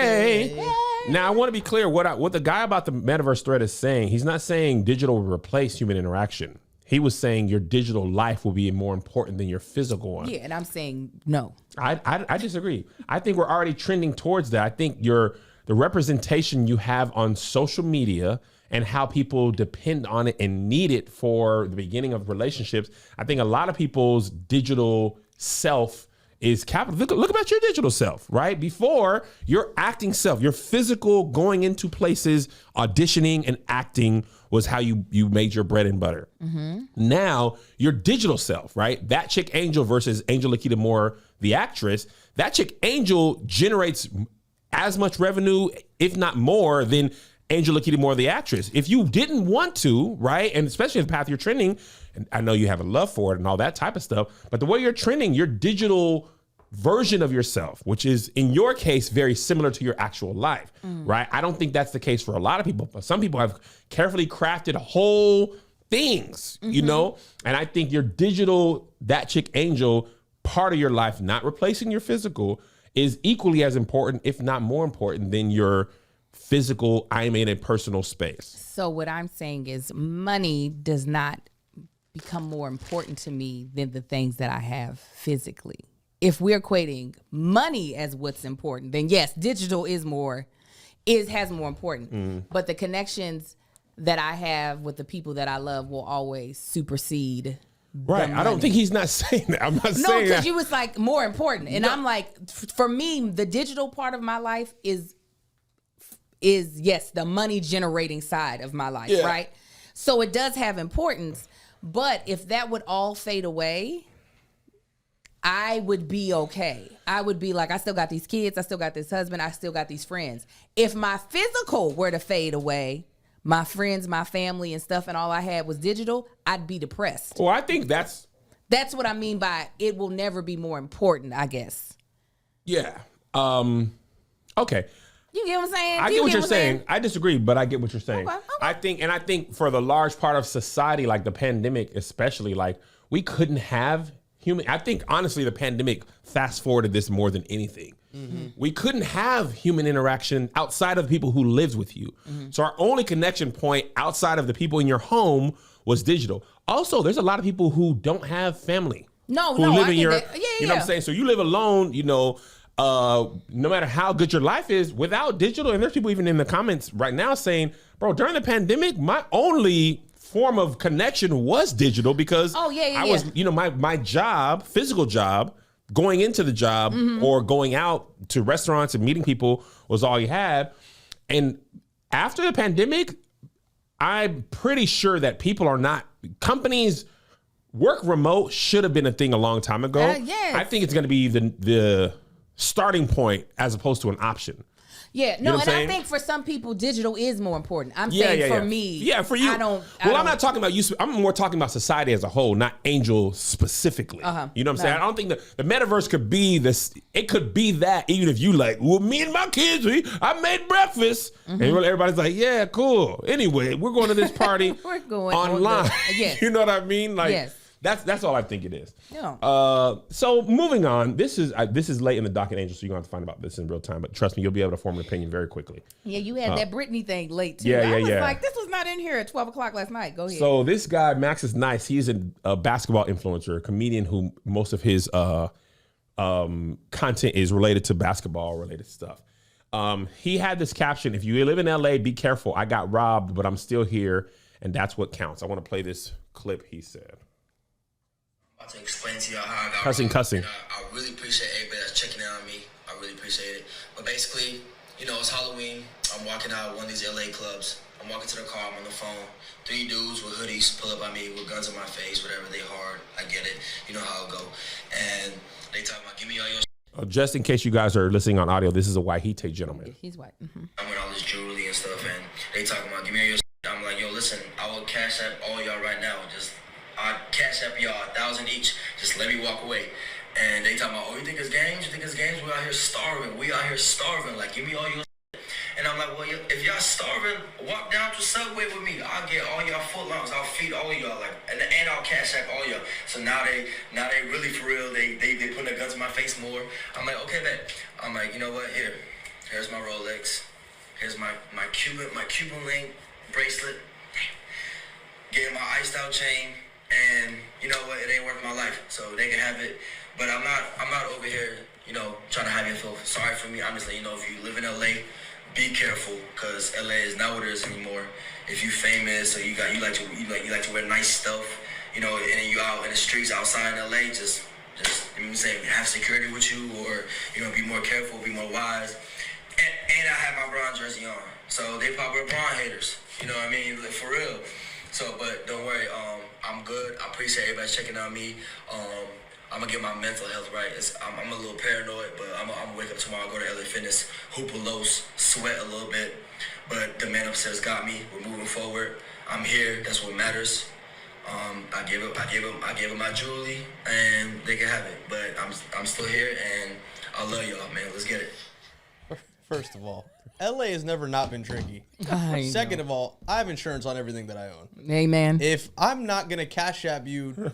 Now, I want to be clear. What the guy about the Metaverse thread is saying, he's not saying digital will replace human interaction. He was saying your digital life will be more important than your physical one. Yeah, and I'm saying no. I disagree. I think we're already trending towards that. I think the representation you have on social media and how people depend on it and need it for the beginning of relationships. I think a lot of people's digital self is capital. Look about your digital self, right? Before, your acting self, your physical going into places, auditioning and acting was how you made your bread and butter. Mm-hmm. Now, your digital self, right? That chick Angel versus Angel Lakita Moore, the actress, that chick Angel generates as much revenue, if not more, than Angel Lakita Moore, the actress. If you didn't want to, right? And especially in the path you're trending, and I know you have a love for it and all that type of stuff, but the way you're trending, your digital version of yourself, which is in your case very similar to your actual life, right? I don't think that's the case for a lot of people, but some people have carefully crafted whole things, you know? And I think your digital, that chick Angel, part of your life, not replacing your physical, is equally as important, if not more important, than your physical, I'm in a personal space. So what I'm saying is money does not become more important to me than the things that I have physically. If we're equating money as what's important, then yes, digital has more important. But the connections that I have with the people that I love will always supersede. Right. I don't think he's not saying that. I'm not saying that. No, because you was like more important. And I'm like, for me, the digital part of my life is yes, the money generating side of my life, right? So it does have importance. But if that would all fade away, I would be okay. I would be like, I still got these kids. I still got this husband. I still got these friends. If my physical were to fade away, my friends, my family and stuff, and all I had was digital, I'd be depressed. Well, I think that's what I mean by it will never be more important, I guess. Yeah. Okay. You get what I'm saying? I get what you're saying. I disagree, but I get what you're saying. Okay. I think for the large part of society, like the pandemic especially, like we couldn't have I think honestly the pandemic fast forwarded this more than anything. Mm-hmm. We couldn't have human interaction outside of the people who lives with you. Mm-hmm. So our only connection point outside of the people in your home was digital. Also, there's a lot of people who don't have family. No, You know yeah. what I'm saying? So you live alone, no matter how good your life is without digital. And there's people even in the comments right now saying, bro, during the pandemic, my only form of connection was digital because I was, my job, physical job, going into the job or going out to restaurants and meeting people was all you had. And after the pandemic, I'm pretty sure that companies work remote should have been a thing a long time ago. Yes. I think it's going to be the starting point as opposed to an option. Yeah, no, you know and I think for some people, digital is more important. I'm saying for me. Yeah, for you. I'm not talking about you. I'm more talking about society as a whole, not Angel specifically. You know what I'm saying? I don't think the metaverse could be this. It could be that even if you like, well, me and my kids, I made breakfast. And everybody's like, yeah, cool. Anyway, we're going to this party we're going online. Yes. You know what I mean? Like, yes. That's all I think it is. Yeah. So moving on, this is late in the docket, Angel, so you're going to have to find about this in real time. But trust me, you'll be able to form an opinion very quickly. Yeah, you had that Brittany thing late too. Yeah, I was yeah. like, this was not in here at 12 o'clock last night. Go ahead. So this guy, Maxisnicee, he's a basketball influencer, a comedian who most of his content is related to basketball-related stuff. He had this caption, if you live in LA, be careful. I got robbed, but I'm still here, and that's what counts. I want to play this clip he said. To explain to y'all how I got cussing. I really appreciate everybody that's checking in on me. I really appreciate it. But basically, it's Halloween. I'm walking out of one of these LA clubs. I'm walking to the car. I'm on the phone. 3 dudes with hoodies pull up on me with guns in my face, whatever. They hard. I get it. You know how it go. And they talk about, give me all your just in case you guys are listening on audio, this is a Wahite gentleman. He's white. I'm with all this jewelry and stuff, and they talking about, give me all your I'm like, yo, listen, I will cash out all y'all right now. I cash up y'all 1,000 each. Just let me walk away. And they talking about, oh, you think it's games? You think it's games? We out here starving. Like, give me all your And I'm like, well, if y'all starving, walk down to Subway with me. I'll get all y'all footlongs. I'll feed all y'all. And I'll cash up all y'all. So now they really for real. They put their guns in my face more. I'm like, okay, bet. I'm like, you know what? Here's my Rolex. Here's my Cuban link bracelet. Get my iced out chain. And you know what? It ain't worth my life, so they can have it. But I'm not over here, trying to have you feel sorry for me. I'm just letting you know, if you live in LA, be careful, cause LA is not what it is anymore. If you famous or you like to wear nice stuff, and then you out in the streets outside in LA, just have security with you, or be more careful, be more wise. And I have my Bron jersey on, so they probably are Bron haters. You know what I mean? Like, for real. So, but don't worry, I'm good. I appreciate everybody checking on me. I'm gonna get my mental health right. I'm a little paranoid, but I'm gonna wake up tomorrow, go to LA Fitness, hoop a low, sweat a little bit. But the man upstairs got me. We're moving forward. I'm here. That's what matters. I gave him my jewelry, and they can have it. But I'm still here, and I love y'all, man. Let's get it. First of all, LA has never not been tricky. Second of all, I have insurance on everything that I own. Amen. If I'm not gonna cash app you,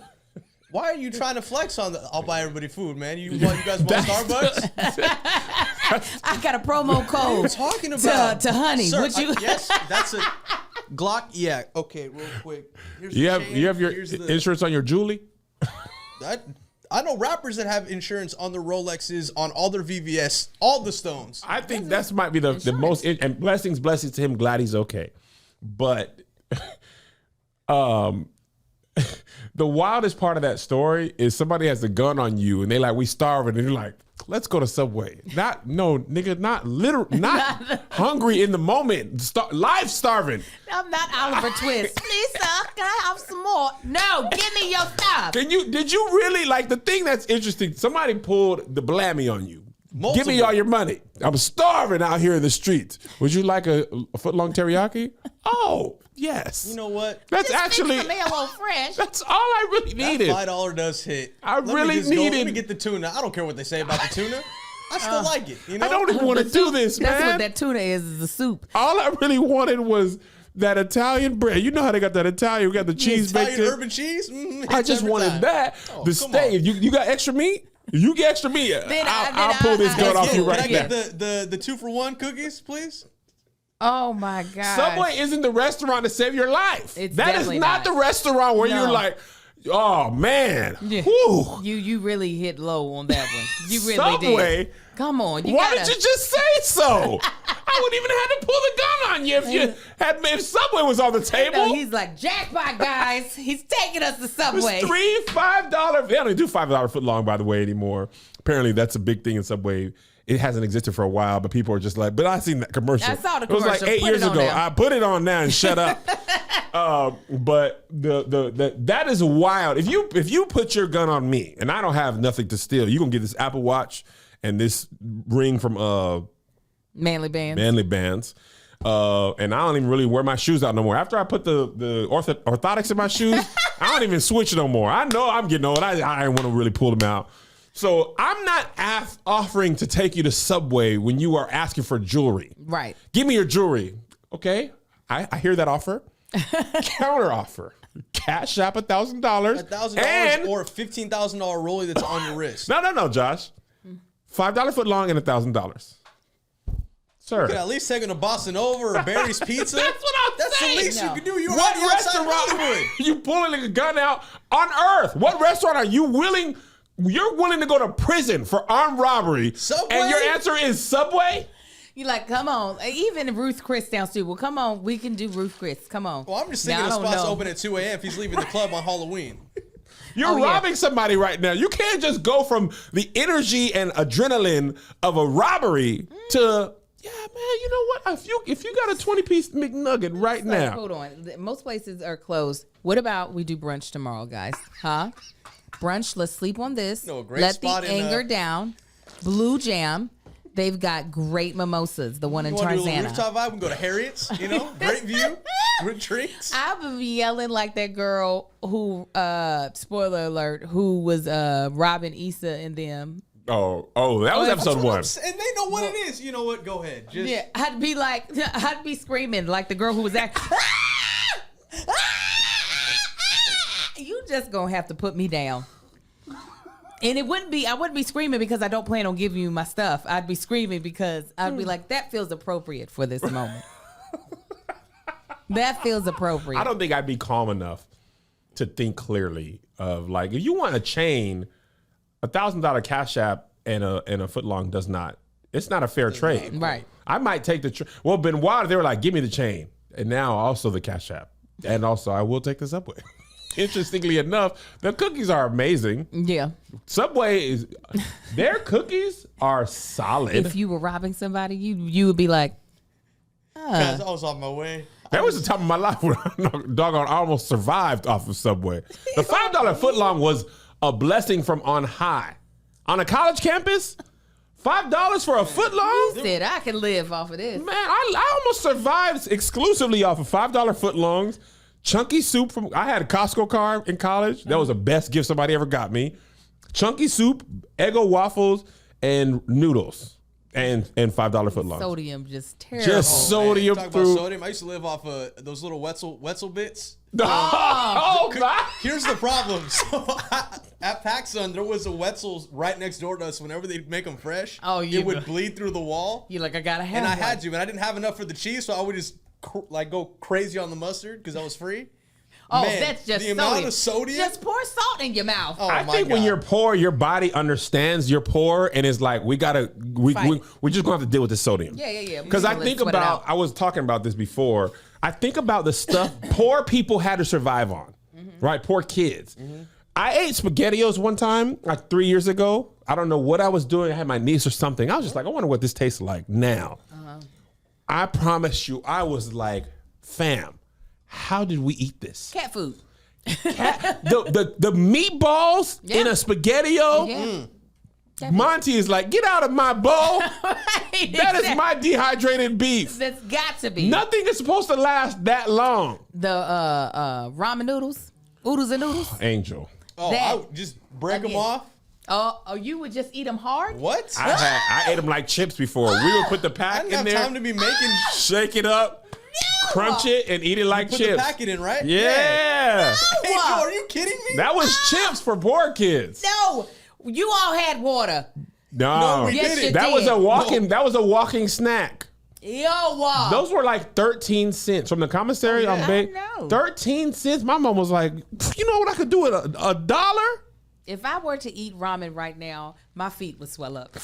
why are you trying to flex on I'll buy everybody food, man? You guys want Starbucks? I got a promo code. What are you talking about? To honey. Sir, Would you? yes, that's a Glock. Yeah. Okay, real quick. Here's You the have chain. you have your Here's the- insurance on your Julie? I know rappers that have insurance on their Rolexes, on all their VVS, all the stones. I think that might be the most, and blessings to him. Glad he's okay. But The wildest part of that story is somebody has a gun on you and they like, we starving, and you're like, let's go to Subway. Not hungry in the moment, life starving. I'm not Oliver Twist. Please, sir, can I have some more? No, give me your stuff. Did you really, like, the thing that's interesting, somebody pulled the blammy on you. Multiple. Give me all your money. I'm starving out here in the streets. Would you like a foot-long teriyaki? Oh, yes. You know what? That's Just actually, fix me a little fresh. that's all I really needed. That $5 does hit. Let me get the tuna. I don't care what they say about the tuna. I still like it. You know? I don't even want to do this, man. That's what that tuna is a soup. All I really wanted was that Italian bread. You know how they got that Italian? We got the cheese Italian baked in. urban cheese? I just wanted that. Oh, The steak. You got extra meat? You get extra meat. I'll pull this gun off you right Can I now. get the 2-for-1 cookies, please? Oh my God. Subway isn't the restaurant to save your life. It's That is definitely not not. the restaurant where No. you're like, oh man. Yeah. Whew. You really hit low on that one. You really Subway? did. Come on. Why did you just say so? I wouldn't even have to pull the gun on you if Subway was on the table. No, he's like, jackpot, guys. He's taking us to Subway. It's $5. They don't do $5 foot long, by the way, anymore. Apparently, that's a big thing in Subway. It hasn't existed for a while, but people are just like, but I seen that commercial. I saw the It was like commercial. 8 Put years it on ago. now. I put it on now and shut up. But that is wild. If you put your gun on me and I don't have nothing to steal, you gonna get this Apple Watch and this ring from Manly Bands. Manly Bands. And I don't even really wear my shoes out no more. After I put the orthotics in my shoes, I don't even switch no more. I know I'm getting old. I didn't want to really pull them out. So I'm not offering to take you to Subway when you are asking for jewelry. Right. Give me your jewelry. Okay, I hear that offer. Counter offer. Cash App $1,000. $1,000 or a $15,000 rollie that's on your wrist. No, Josh. $5 foot long and $1,000. Sir. You could at least take him to Boston Over or Barry's Pizza. That's what I'm That's saying. the least No. you can do. You're What already outside restaurant Hollywood. you pulling a gun out on Earth? What restaurant are you willing? You're willing to go to prison for armed robbery, Subway? and your answer is Subway? You like, come on. Even Ruth Chris downstairs. Well, come on. We can do Ruth Chris. Come on. Well, I'm just thinking Now, the I don't spot's know. open at 2 a.m. if he's leaving the club on Halloween. You're Oh, yeah. robbing somebody right now. You can't just go from the energy and adrenaline of a robbery to, yeah, man, you know what? If you got a 20-piece McNugget right Like, now. hold on. Most places are closed. What about we do brunch tomorrow, guys? Huh? Brunch. Let's sleep on this. No, a great Let the spot in, anger down. Blue Jam. They've got great mimosas. The one in You want to do a little Tarzana. rooftop vibe? We can go to Harriet's, you know? Great view, good drinks. I would be yelling like that girl who, spoiler alert, who was robbing Issa and them. Oh, that was episode 1. And they know what it is. You know what? Go ahead. Just Yeah, I'd be screaming like the girl who was acting. You just gonna have to put me down. And I wouldn't be screaming because I don't plan on giving you my stuff. I'd be screaming because I'd be like, that feels appropriate for this moment. That feels appropriate. I don't think I'd be calm enough to think clearly of, like, if you want a chain, $1,000 Cash App and a foot long does not. It's not a fair trade. Right. I might take the well, Benoit, they were like, give me the chain, and now also the Cash App, and also I will take the Subway. Interestingly enough, the cookies are amazing. Yeah. Subway their cookies are solid. If you were robbing somebody, you would be like, guys, I was on my way. That was the time of my life when I doggone almost survived off of Subway. The $5 footlong was a blessing from on high. On a college campus, $5 for a footlong? said I can live off of this. Man, I almost survived exclusively off of $5 footlongs. Chunky soup I had a Costco card in college. That was the best gift somebody ever got me. Chunky soup, Eggo waffles, and noodles. And $5 footlongs. Sodium just terrible. Just sodium Talk about through. sodium. I used to live off of those little Wetzel bits. Oh, my. Here's the problem. So at PacSun, there was a Wetzel's right next door to us. Whenever they'd make them fresh, it would bleed through the wall. You're like, I gotta have And I one. had to, and I didn't have enough for the cheese, so I would just go crazy on the mustard because that was free. Oh, Man, that's just the amount of sodium. Just pour salt in your mouth. Oh, I my think when God. you're poor, your body understands you're poor and is like, we're just gonna have to deal with the sodium. Yeah. Because I think about, I was talking about this before. I think about the stuff poor people had to survive on, right? Poor kids. I ate SpaghettiOs one time, like 3 years ago. I don't know what I was doing. I had my niece or something. I was just like, I wonder what this tastes like now. I promise you, I was like, fam, how did we eat this? Cat food. The meatballs in a SpaghettiO. Monty is like, get out of my bowl. That is my dehydrated beef. That's got to be. Nothing is supposed to last that long. The ramen noodles. Oodles and noodles. Angel. Oh, I would just break them off. Oh, you would just eat them hard? What? I ate them like chips before. We would put the I pack didn't in have there, time to be making. shake it up, crunch it, and eat it like Put chips. the packet in, right? Yeah. Hey, Joe, are you kidding me? That was chips for poor kids. No, you all had water. No, we Yes, didn't. you that did. was a walking. That was a walking snack. Yo, wow. Those were like 13 cents from the commissary on I Bay. know. 13 cents. My mom was like, you know what I could do with a dollar? If I were to eat ramen right now, my feet would swell up.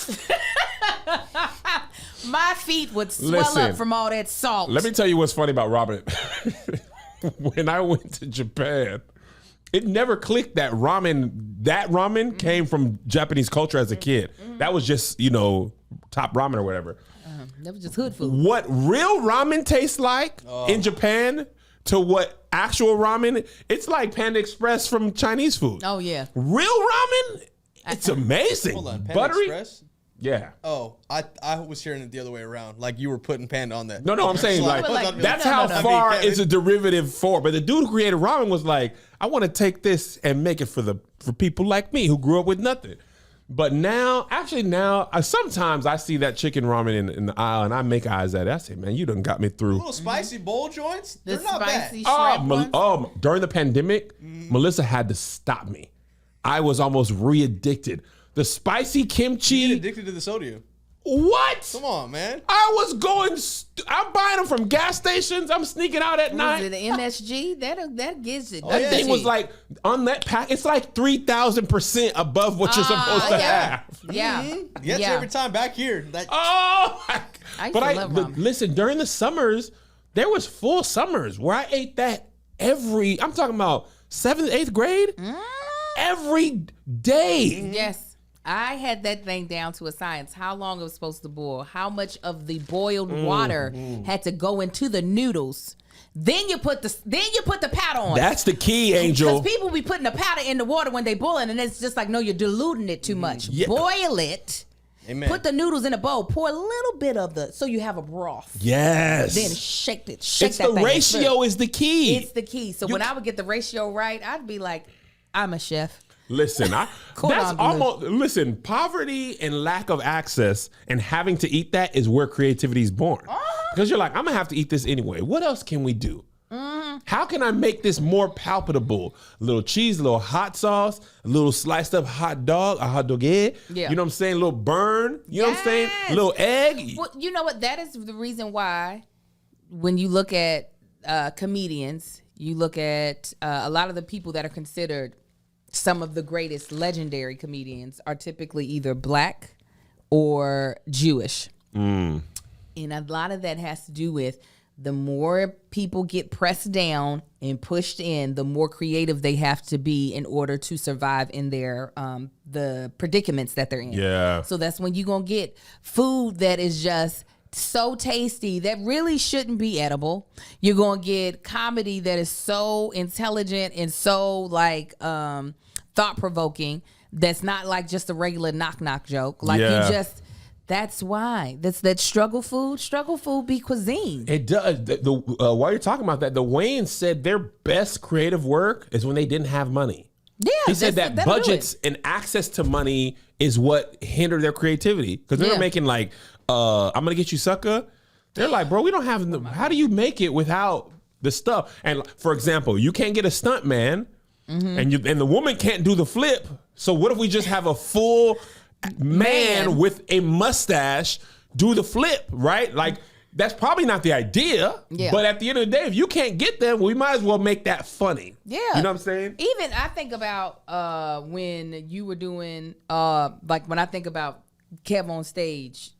My feet would swell up from all that salt. Let me tell you what's funny about Robert. When I went to Japan, it never clicked that ramen came from Japanese culture as a kid. That was just, top ramen or whatever. That was just hood food. What real ramen tastes like in Japan to what actual ramen, it's like Panda Express from Chinese food. Oh, yeah. Real ramen, it's amazing. Hold on, Panda Buttery. Express? Yeah. Oh, I was hearing it the other way around. Like you were putting Panda on that. No, I'm saying like that's no, how no, no. far I mean, it's a derivative for. But the dude who created ramen was like, I want to take this and make it for people like me who grew up with nothing. But now, sometimes I see that chicken ramen in the aisle and I make eyes at it. I say, man, you done got me through. Little spicy bowl joints. The They're not bad. spicy shrimp ones. During the pandemic, Melissa had to stop me. I was almost re-addicted. The spicy kimchi. You get addicted to the sodium. What? Come on, man. I was going. I'm buying them from gas stations. I'm sneaking out at night. Was it the MSG? That gives it. That thing was like on that pack. It's like 3,000% above what you're supposed to have. Yeah. Yes, Yeah. every time back here. Oh, I used to love ramen. listen. During the summers, there was full summers where I ate that I'm talking about 7th, 8th grade, every day. Yes. I had that thing down to a science. How long it was supposed to boil, how much of the boiled water had to go into the noodles. Then you put the powder on. That's the key, Angel. Because people be putting the powder in the water when they boiling, and it's just like, no, you're diluting it too much. Yeah. Boil it. Amen. Put the noodles in a bowl. Pour a little bit of so you have a broth. Yes. Then shake it. It's the ratio is the key. It's the key. So when I would get the ratio right, I'd be like, I'm a chef. Listen, poverty and lack of access and having to eat that is where creativity is born. Because you're like, I'm gonna have to eat this anyway. What else can we do? How can I make this more palpable? A little cheese, a little hot sauce, a little sliced up hot dog, a hot dog. Yeah. You know what I'm saying? A little burn. You know what I'm saying? A little egg. Well, you know what? That is the reason why when you look at comedians, you look at a lot of the people that are considered some of the greatest legendary comedians are typically either black or Jewish. And a lot of that has to do with the more people get pressed down and pushed in, the more creative they have to be in order to survive in their the predicaments that they're in. Yeah. So that's when you're going to get food that is just so tasty that really shouldn't be edible. You're going to get comedy that is so intelligent and so like thought-provoking that's not like just a regular knock-knock joke. Like you just, that's why. That's that struggle food be cuisine. It does. While you're talking about that, the Wayans said their best creative work is when they didn't have money. Yeah, He said that budgets and access to money is what hindered their creativity. Because they were making like, I'm going to get you sucker. They're like, bro, we don't have, how do you make it without the stuff? And for example, you can't get a stunt man and the woman can't do the flip. So what if we just have a full man with a mustache do the flip, right? Like that's probably not the idea. Yeah. But at the end of the day, if you can't get them, we might as well make that funny. Yeah. You know what I'm saying? Even I think about when you were doing like when I think about Kev on stage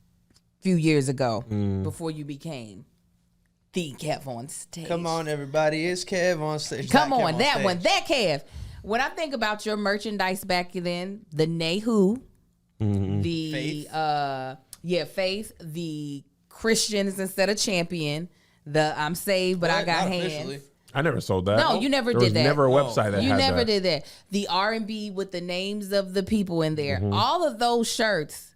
a few years ago before you became the Kev on stage. Come on, everybody. It's Kev on stage. Come on, that one. That Kev. When I think about your merchandise back then, the Nehu, the Faith. Faith, the Christians instead of champion, the I'm saved but I got hands. Officially. I never sold that. No, you never there did was that. Never a website that you had never that. did that. The R&B with the names of the people in there. All of those shirts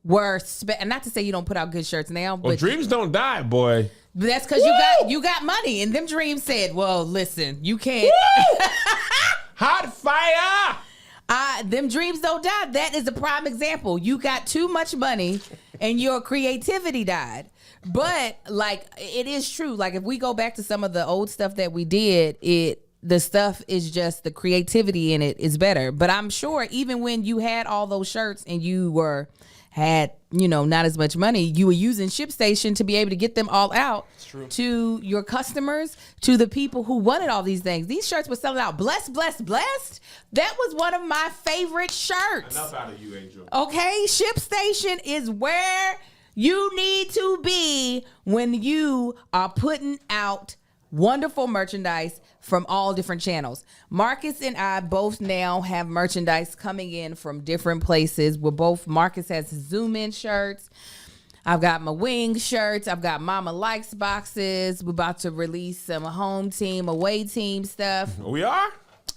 were and not to say you don't put out good shirts now, Well, but dreams don't die, boy. but that's because you got money, and them dreams said, "Well, listen, you can't." Hot fire. Them dreams don't die. That is a prime example. You got too much money, and your creativity died. But like, it is true. Like, if we go back to some of the old stuff that we did, the stuff is just the creativity in it is better. But I'm sure even when you had all those shirts and you had not as much money, you were using ShipStation to be able to get them all out to your customers, to the people who wanted all these things. These shirts were selling out. Blessed, blessed, blessed. That was one of my favorite shirts. Enough out of you, Angel. Okay, ShipStation is where you need to be when you are putting out wonderful merchandise from all different channels. Marcus and I both now have merchandise coming in from different places. Marcus has Zoom In shirts. I've got my Wing shirts. I've got Mama Likes boxes. We're about to release some home team, away team stuff. We are?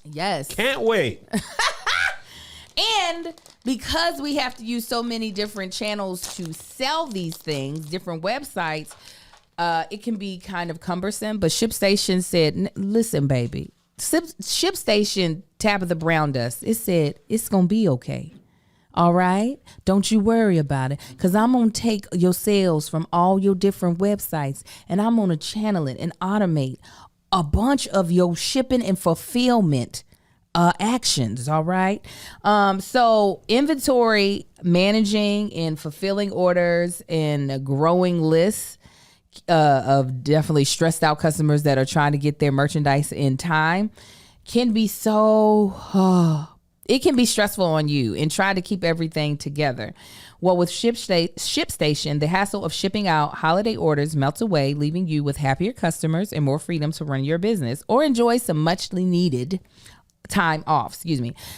Yes. Can't wait. And because we have to use so many different channels to sell these things, different websites, it can be kind of cumbersome. But ShipStation said, listen, baby, ShipStation, Tabitha Brown does. It said, it's going to be okay. All right? Don't you worry about it. Because I'm going to take your sales from all your different websites and I'm going to channel it and automate a bunch of your shipping and fulfillment actions. All right. So inventory managing and fulfilling orders and growing lists of definitely stressed out customers that are trying to get their merchandise in time can be it can be stressful on you and try to keep everything together. Well, with ShipStation, the hassle of shipping out holiday orders melts away, leaving you with happier customers and more freedom to run your business or enjoy some muchly needed time off.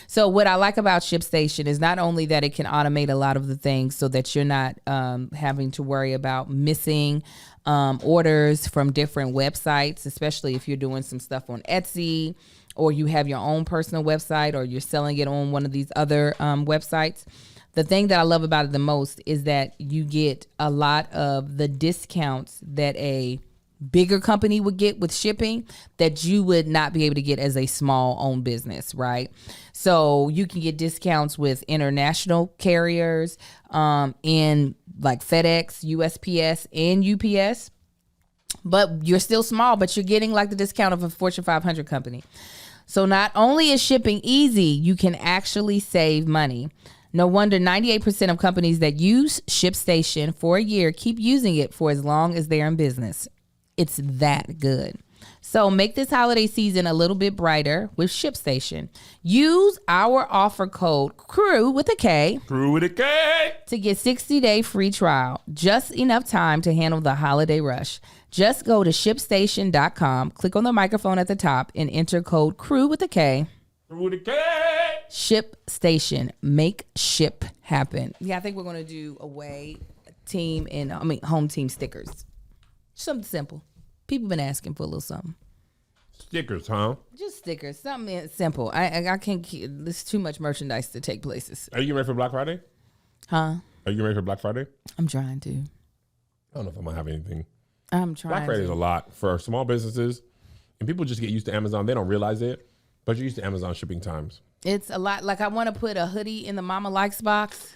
So what I like about ShipStation is not only that it can automate a lot of the things so that you're not having to worry about missing orders from different websites, especially if you're doing some stuff on Etsy or you have your own personal website or you're selling it on one of these other websites. The thing that I love about it the most is that you get a lot of the discounts that a bigger company would get with shipping that you would not be able to get as a small owned business, right? So you can get discounts with international carriers in like FedEx, USPS, and UPS, but you're still small, but you're getting like the discount of a Fortune 500 company. So not only is shipping easy, you can actually save money. No wonder 98% of companies that use ShipStation for a year keep using it for as long as they're in business. It's that good. So make this holiday season a little bit brighter with ShipStation. Use our offer code CREW with a K. Crew with a K. To get 60-day free trial. Just enough time to handle the holiday rush. Just go to ShipStation.com, click on the microphone at the top, and enter code CREW with a K. Crew with a K. ShipStation. Make ship happen. Yeah, I think we're going to do away team and home team stickers. Something simple. People been asking for a little something. Stickers, huh? Just stickers. Something simple. I can't keep. There's too much merchandise to take places. Are you ready for Black Friday? Huh? Are you ready for Black Friday? I'm trying to. I don't know if I'm going to have anything. I'm trying Black Friday is a lot for small businesses. And people just get used to Amazon. They don't realize it. But you're used to Amazon shipping times. It's a lot. Like I want to put a hoodie in the Mama Likes box.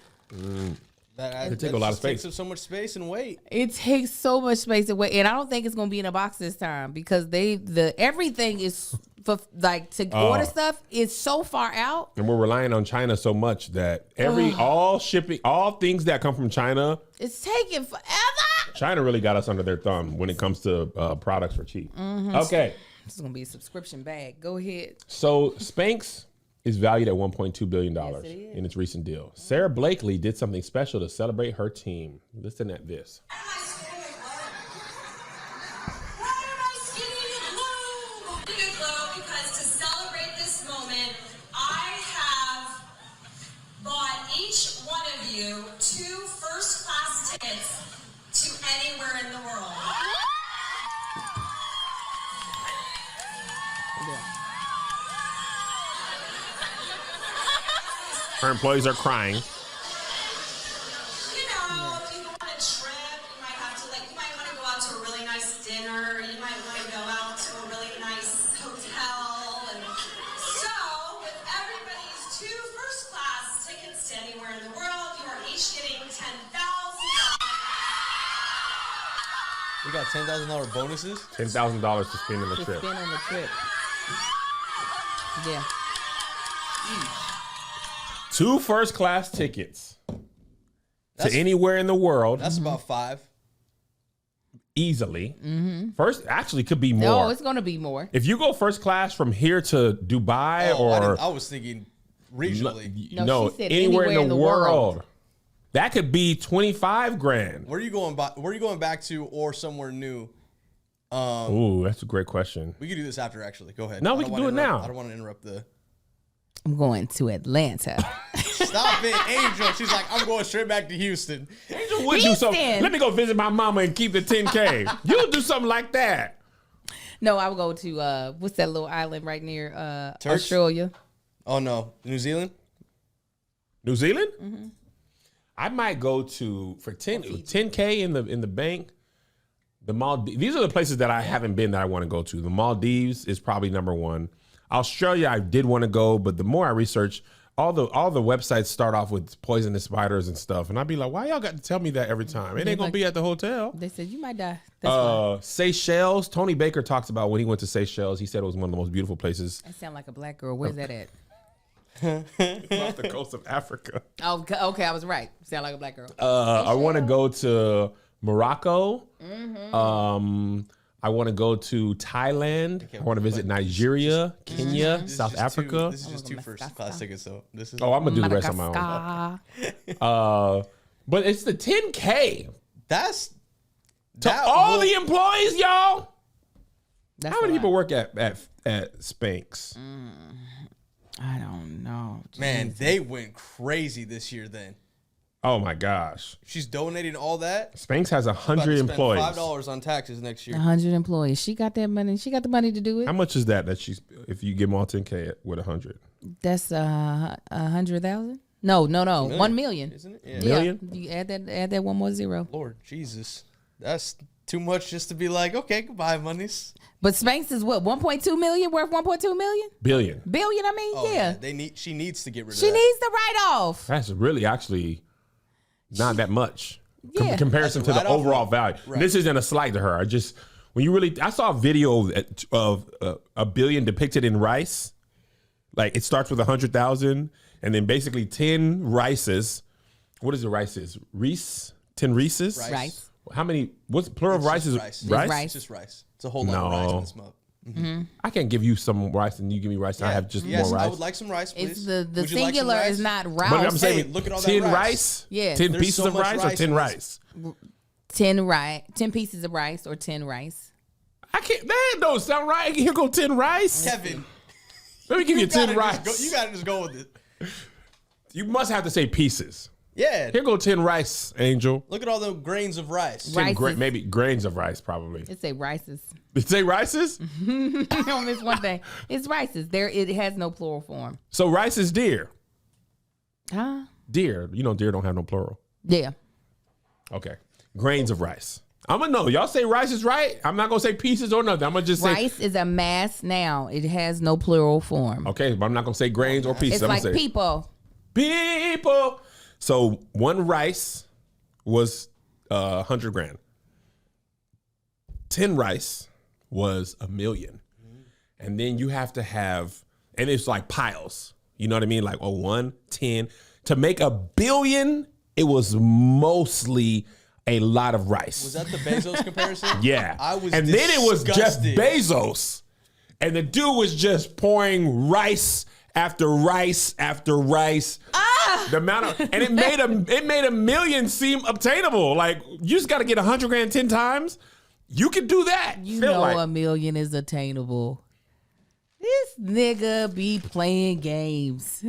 It takes a lot of space. Takes up so much space and weight. It takes so much space and weight, and I don't think it's gonna be in a box this time because everything is for to order stuff is so far out, and we're relying on China so much that all things that come from China, it's taking forever. China really got us under their thumb when it comes to products for cheap. Okay. This is gonna be a subscription bag. Go ahead. So Spanx is valued at $1.2 billion in its recent deal. Sara Blakely did something special to celebrate her team. Listen at this. Because to celebrate this moment, I have bought each one of you 2 first-class tickets to anywhere in the world. Her employees are crying. You know, if you go on a trip, you might have to, like, you might want to go out to a really nice dinner. You might want to go out to a really nice hotel. And so, with everybody's 2 first-class tickets to anywhere in the world, you are each getting $10,000. We got $10,000 bonuses. $10,000 to spend on the trip. Spend on the trip. Yeah. 2 first-class tickets to anywhere in the world. That's about 5. Easily. First, actually, could be more. No, it's gonna be more. If you go first class from here to Dubai or I was thinking regionally. no, she said anywhere in the world, that could be 25 grand. Where are you going? Where are you going back to, or somewhere new? Ooh, that's a great question. We could do this after. Actually, go ahead. No, we can do it now. I don't want to interrupt the. I'm going to Atlanta. Stop it, Angel. She's like, I'm going straight back to Houston. Angel would do something. Houston. Let me go visit my mama and keep the 10K. You'll do something like that. No, I would go to what's that little island right near Turks? Australia? Oh no, New Zealand. New Zealand? I might go to for 10K in the bank. The Maldives. These are the places that I haven't been that I want to go to. The Maldives is probably number 1. Australia, I did want to go, but the more I research, all the websites start off with poisonous spiders and stuff, and I'd be like, why y'all got to tell me that every time? It ain't gonna be at the hotel. They said you might die. That's fine. Seychelles. Tony Baker talks about when he went to Seychelles. He said it was one of the most beautiful places. That sound like a black girl. Where's that at? It's off the coast of Africa. Oh, okay, I was right. Sound like a black girl. I want to go to Morocco. I want to go to Thailand. I want to visit Nigeria, Kenya, South Africa. This is just 2 first-class tickets, so this is. Oh, I'm gonna do the rest on my own. But it's the 10K That's to all the employees, y'all. That's How many a people lot. work at Spanx? I don't know. man. They went crazy this year. Then Oh my gosh, she's donating all that. Spanx has 100 employees. $5 on taxes next year. 100 employees. She got that money. She got the money to do it. How much is that she's if you give them all 10K with 100? That's 100,000. No. 1 million. Isn't it? Yeah. Million? You add that one more zero. Lord Jesus, that's too much just to be like, okay, goodbye, monies. But Spanx is what, 1.2 million, worth 1.2 million? Billion. Billion, I mean, Oh, yeah. She needs to get rid of She that. needs the write-off. That's really actually not that much Yeah. comparison to That's a the write-off, overall right? value. Right. This isn't a slight to her. I saw a video of a billion depicted in rice. Like it starts with 100,000 and then basically 10 rices. What is the rices? 10 Reese's? Rice. How many? What's plural of rice? just Is rice. rice? Rice. It's just rice. It's a whole lot of rice in this mug. I can't give you some rice and you give me rice and I have just Yes, more rice. I would like some rice, please. It's the Would you like some singular rice? is not But I'm rice. saying, Hey, look at all that 10 rice. rice? Yes. 10 There's pieces so of much rice or rice 10 in this. rice? 10 pieces of rice or 10 rice. I can't, that don't sound right. Here go 10 rice. Kevin, Let me give you 10 gotta rice. just go, you gotta just go with it. You must have to say pieces. Yeah. Here go 10 rice, Angel. Look at all the grains of rice. 10 Rices. maybe grains of rice, probably. It say rices. Did it say rices? You don't miss one thing. It's rices. It has no plural form. So rice is deer. Huh? Deer. You know deer don't have no plural. Yeah. Okay. Grains of rice. I'm going to know. Y'all say rice is right. I'm not going to say pieces or nothing. I'm going to just say. Rice is a mass noun. It has no plural form. Okay, but I'm not going to say grains or pieces. It's I'm like gonna say people. people. So one rice was 100 grand. 10 rice was $1 million. And then you have to have, and it's like piles. You know what I mean? Like 1, 10. To make $1 billion, it was mostly a lot of rice. Was that the Bezos comparison? Yeah. I was and then it was just disgusted. Bezos. And the dude was just pouring rice after rice after rice. The amount of, and it made a million seem obtainable. Like, you just got to get 100 grand 10 times. You can do that. You know a million is attainable. This nigga be playing games.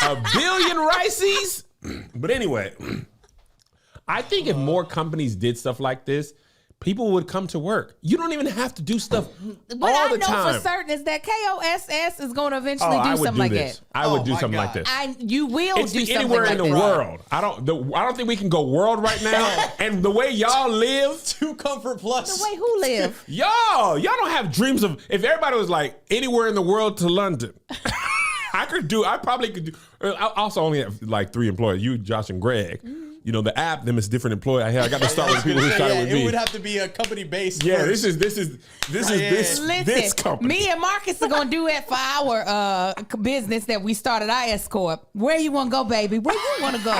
A billion rices. But anyway, I think if more companies did stuff like this, people would come to work. You don't even have to do stuff What all I the know time. for certain is that KOSS is going to eventually do something like that. I would do something like this. You will It's do the something anywhere like in the that. world. I don't think we can go world right now. And the way y'all live, 2 Comfort Plus. The way who live? y'all don't have dreams of. If everybody was like anywhere in the world to London, I probably could do. I also only have like 3 employees. You, Josh, and Greg. You know, the app, them is different employee. I got to start with people who started with me. It would have to be a company based. Yeah, first. this is this company. Me and Marcus are gonna do it for our business that we started, our S Corp. Where you want to go, baby? Where you want to go?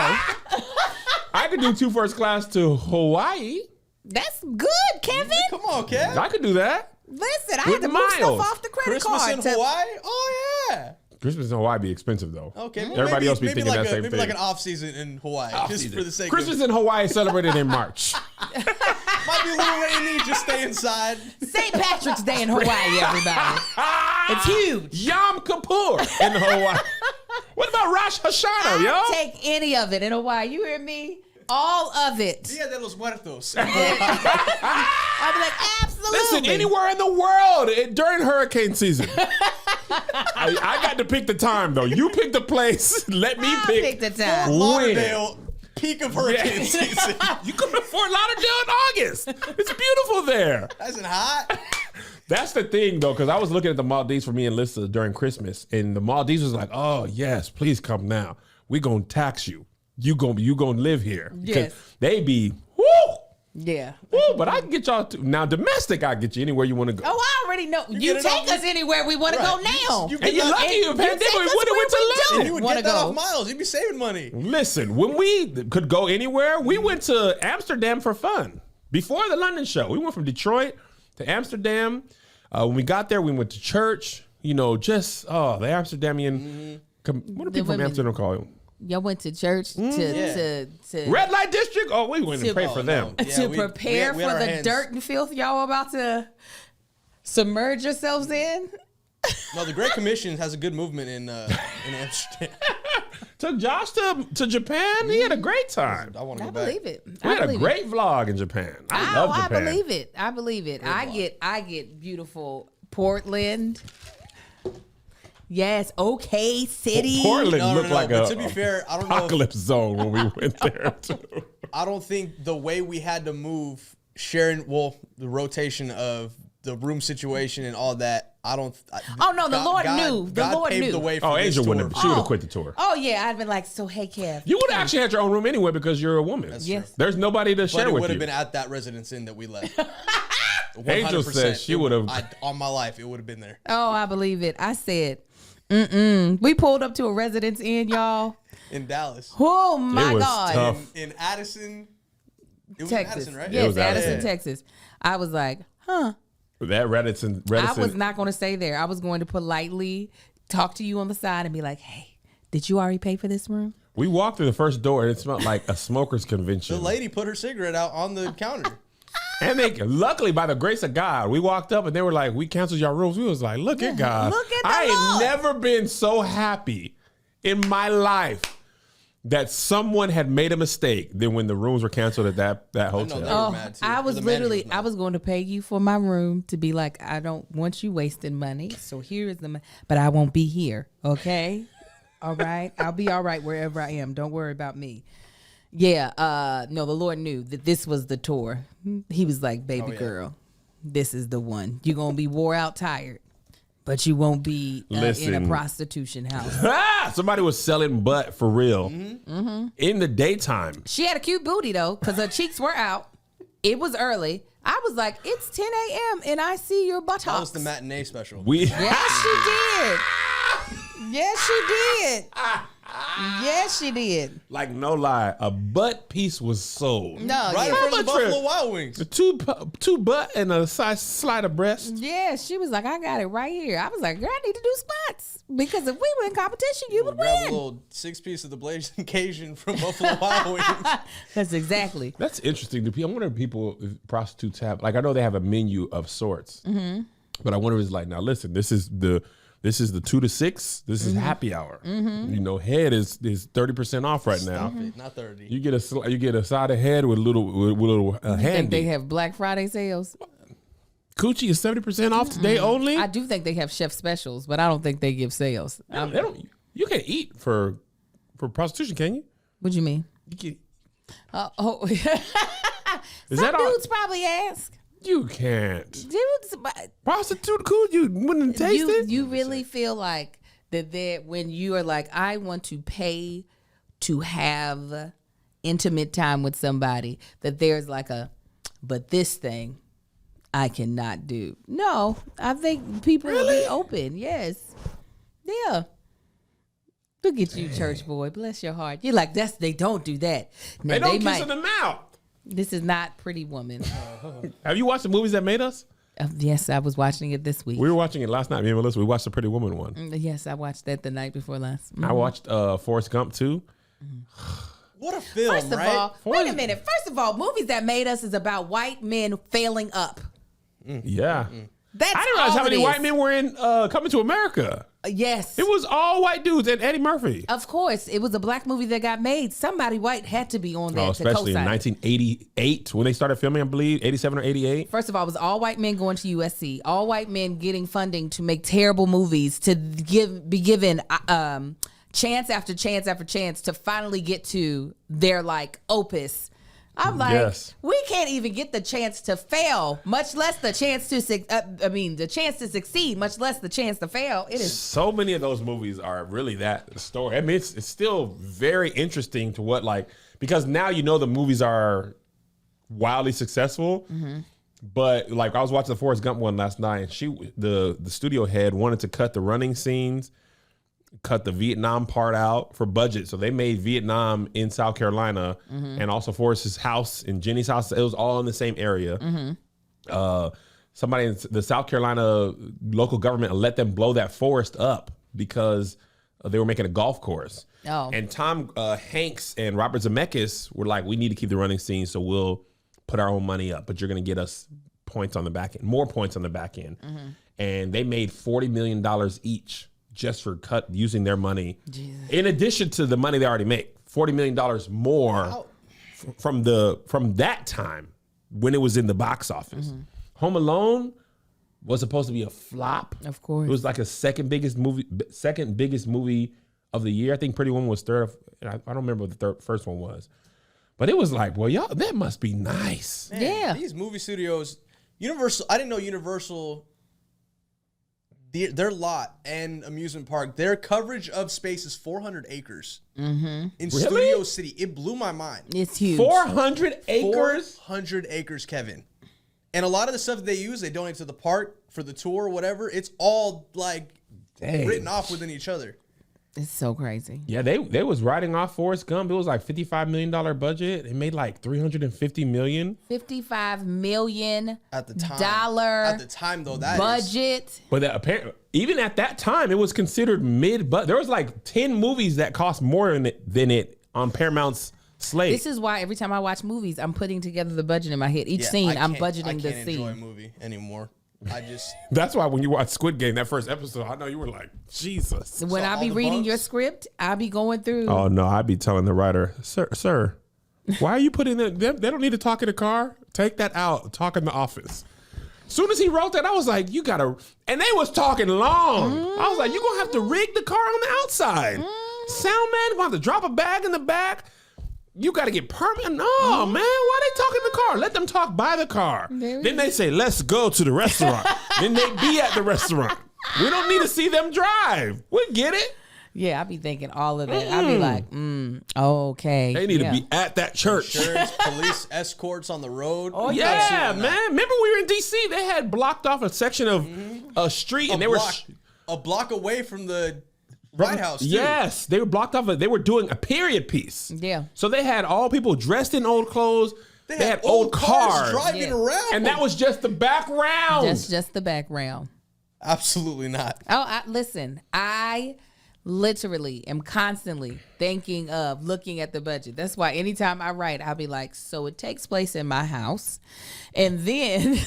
I could do 2 first class to Hawaii. That's good, Kevin. Come on, Kev. I could do that. Listen, I With had to move stuff miles. off the credit Christmas card. in to- Hawaii? Oh, yeah. Christmas in Hawaii be expensive though. Okay. Well, Everybody else be maybe thinking like that same maybe thing. like an off season in Hawaii, just for the sake Christmas of in Hawaii is celebrated in March. might be a little rainy. Just stay inside. St. Patrick's Day in Hawaii, everybody. It's huge. Yom Kippur in Hawaii. What about Rosh Hashanah, yo? I'll take any of it in Hawaii. You hear me? All of it. Dia de los Muertos. I'll be like, absolutely. Listen, anywhere in the world during hurricane season. I got to pick the time though. You pick the place. Let me I'll pick the time. when. Lauderdale, peak of hurricane Yeah. season. You come to Fort Lauderdale in August. It's beautiful there. That's not hot. That's the thing though, because I was looking at the Maldives for me and Lisa during Christmas, and the Maldives was like, "Oh yes, please come now. We gonna tax you. You gonna live here." Yes. They be whoo. Yeah. Woo, but I can get y'all to now domestic. I get you anywhere you want to go. Oh, I already know. You get it take off- us anywhere we want to go now. You And you're lucky you take pandemic. We us would have where went to we London. don't. You would Wanna get that go. off miles. You'd be saving money. Listen, when we could go anywhere, we went to Amsterdam for fun. Before the London show, we went from Detroit to Amsterdam. When we got there, we went to church. You know, just the Amsterdamian. What do people from women. Amsterdam call it? Y'all went to church to Red light district? Oh, we went and prayed for them. Yeah, to we prepare had for our the hands- dirt and filth y'all about to submerge yourselves in. No, the Great Commission has a good movement in Amsterdam. Took Josh to Japan. He had a great time. I want to I go back. believe it. We had a great vlog in Japan. I love Japan. I believe it. I believe it. I get beautiful Portland. Yes, OK City. Portland No, looked like but a to be fair, I don't know. apocalypse zone when we went there too. I don't think the way we had to move, sharing, the rotation of the room situation and all that. I don't. Oh, no, the Lord knew. The God Lord paved knew. the way for Oh, this Angel tour. wouldn't have. She would have quit the tour. Oh yeah, I'd been like, so hey, Kev. You would have actually had your own room anyway because you're a woman. Yes. There's nobody to But share it with would you. have been at that residence inn that we left. Angel said she would have. On my life, it would have been there. Oh, I believe it. I said, we pulled up to a Residence Inn, y'all. In Dallas. Oh my was God. tough. In Addison. It was Texas, in Addison, right? It Yes, was Addison, Addison. Texas. I was like, huh. That Reddit's I was not going to stay there. I was going to politely talk to you on the side and be like, hey, did you already pay for this room? We walked through the first door and it smelled like a smokers The convention. lady put her cigarette out on the counter. And they, luckily, by the grace of God, we walked up and they were like, "We canceled your rooms." We was like, "Look at God! Look at the I Lord." ain't never been so happy in my life that someone had made a mistake than when the rooms were canceled at that hotel." that. Oh, mad, too. I was The manager literally, was mad. I was going to pay you for my room to be like, I don't want you wasting money. So here is the money, but I won't be here. Okay. All right. I'll be all right wherever I am. Don't worry about me. Yeah. No, the Lord knew that this was the tour. He was like, baby girl, this is the one. You're going to be wore out tired, but you won't be in a Listen. prostitution house. Somebody was selling butt for real in the daytime. She had a cute booty though, because her cheeks were out. It was early. I was like, it's 10 a.m. and I see your buttocks. That was the matinee special. We Yes, she did. Yes, she did. Yes, she did. Like, no lie, a butt piece was sold. No, Right in yeah. front of the How much Buffalo Wild Wings. The two butt and a slide of breast. Yeah, she was like, I got it right here. I was like, girl, I need to do squats because if we were in competition, you would Grab a win. little 6-piece of the Blazing Cajun from Buffalo Wild Wings. That's exactly. That's interesting. I wonder if prostitutes have, like, I know they have a menu of sorts, but I wonder if it's like, now listen, this is the 2 to 6. This is happy hour. You know, head is 30% off right now. Not 30. You get a side of head with a little Think handy. they have Black Friday sales? Coochie is 70% off today only. I do think they have chef specials, but I don't think they give sales. They don't. You can eat for prostitution, can you? What do you mean? You can, Is is Some that all? dudes probably ask. You can't. Dudes, but Prostitute cool. You wouldn't taste it. you really feel like that when you are like, I want to pay to have intimate time with somebody, that there's like but this thing I cannot do. No, I think people will be open. Yes. Yeah. Look at you, church boy. Bless your heart. You're like, they don't do that. Now, They don't kiss in the mouth. This is not Pretty Woman. Have you watched the movies that made us? Yes, I was watching it this week. We were watching it last night. Me and Melissa, we watched the Pretty Woman one. Yes, I watched that the night before last. I watched Forrest Gump too. What a film, First of right? all, wait a minute. First of all, movies that made us is about white men failing up. Yeah. That's I didn't realize all how many it is. white men were in Coming to America. Yes. It was all white dudes and Eddie Murphy. Of course, it was a black movie that got made. Somebody white had to be on that to Especially in co-sign. 1988 when they started filming, I believe, 87 or 88. First of all, it was all white men going to USC, all white men getting funding to make terrible movies, to be given chance after chance after chance to finally get to their like opus. I'm like, Yes. we can't even get the chance to fail, much less the chance to the chance to succeed, much less the chance to fail. It is So many of those movies are really that story. I mean, it's still very interesting to what, like, because now you know the movies are wildly successful. But like I was watching the Forrest Gump one last night, and the studio head wanted to cut the running scenes, cut the Vietnam part out for budget. So they made Vietnam in South Carolina and also Forrest's house and Jenny's house. It was all in the same area. Somebody in the South Carolina local government let them blow that forest up because they were making a golf course. Oh. And Tom Hanks and Robert Zemeckis were like, we need to keep the running scene, so we'll put our own money up, but you're going to get us points on the back end, more points on the back end. And they made $40 million each just for using their money. Jesus. In addition to the money they already make, $40 million more from that time when it was in the box office. Home Alone was supposed to be a flop. Of course. It was like a second biggest movie of the year. I think Pretty Woman was third. I don't remember what the first one was. But it was like, well, y'all, that must be nice. Man, yeah. These movie studios, Universal, I didn't know Universal, their lot and amusement park, their coverage of space is 400 acres. In Studio City. It blew my mind. It's huge. 400 acres? 400 acres, Kevin. And a lot of the stuff that they use, they donate to the park for the tour or whatever. It's all like written off within each other. It's so crazy. Yeah, they was writing off Forrest Gump. It was like $55 million budget. They made like $350 million. $55 million At the time. At the time, though, that budget. is. But apparently, even at that time, it was considered mid-budget. There was like 10 movies that cost more than it on Paramount's slate. This is why every time I watch movies, I'm putting together the budget in my head. Each scene, I'm budgeting the I can't scene. enjoy a movie anymore. That's why when you watch Squid Game, that first episode, I know you were like, Jesus. When So I be all the reading bugs? your script, I be going through. Oh, no, I'd be telling the writer, sir, why are you putting that? They don't need to talk in the car. Take that out. Talk in the office. Soon as he wrote that, I was like, you got to, and they was talking long. I was like, you're going to have to rig the car on the outside. Sound man, going to have to drop a bag in the back. You got to get permit. No, man. Why they talk in the car? Let them talk by the car. Then they say, let's go to the restaurant. Then they be at the restaurant. We don't need to see them drive. We get it. Yeah, I be thinking all of that. I be like, okay. They need to be at that church. Insurance, police escorts on the road. Oh, yeah, man. Remember we were in D.C.? They had blocked off a section of a street, and they were... A block away from the White House, too. Yes, they were blocked off. They were doing a period piece. Yeah. So they had all people dressed in old clothes. They had old cars driving around. And that was just the background. That's just the background. Absolutely not. Oh, listen, I literally am constantly thinking of looking at the budget. That's why anytime I write, I'll be like, so it takes place in my house. And then,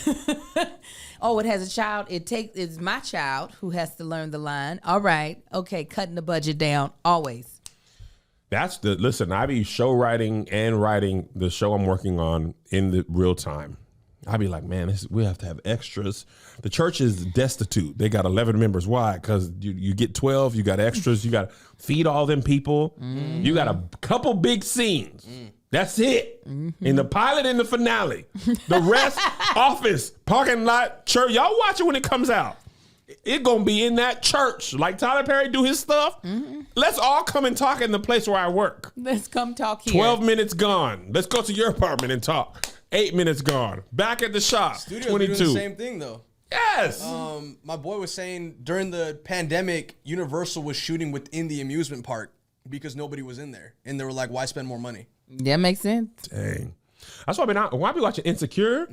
oh, it has a child. It's my child who has to learn the line. All right. Okay. Cutting the budget down always. Listen, I be show writing and writing the show I'm working on in the real time. I be like, man, we have to have extras. The church is destitute. They got 11 members. Why? Because you get 12, you got extras, you got to feed all them people. Mm-hmm. You got a couple big scenes. That's it. Mm-hmm. In the pilot and the finale. The rest, office, parking lot, church. Y'all watch it when it comes out. It gonna be in that church. Like Tyler Perry do his stuff. Mm-hmm. Let's all come and talk in the place where I work. Let's come talk here. 12 minutes gone. Let's go to your apartment and talk. 8 minutes gone. Back at the shop. Studios 22. doing the same thing though. Yes. My boy was saying during the pandemic, Universal was shooting within the amusement park because nobody was in there, and they were like, "Why spend more money?" That makes sense. Dang. That's why I be watching Insecure.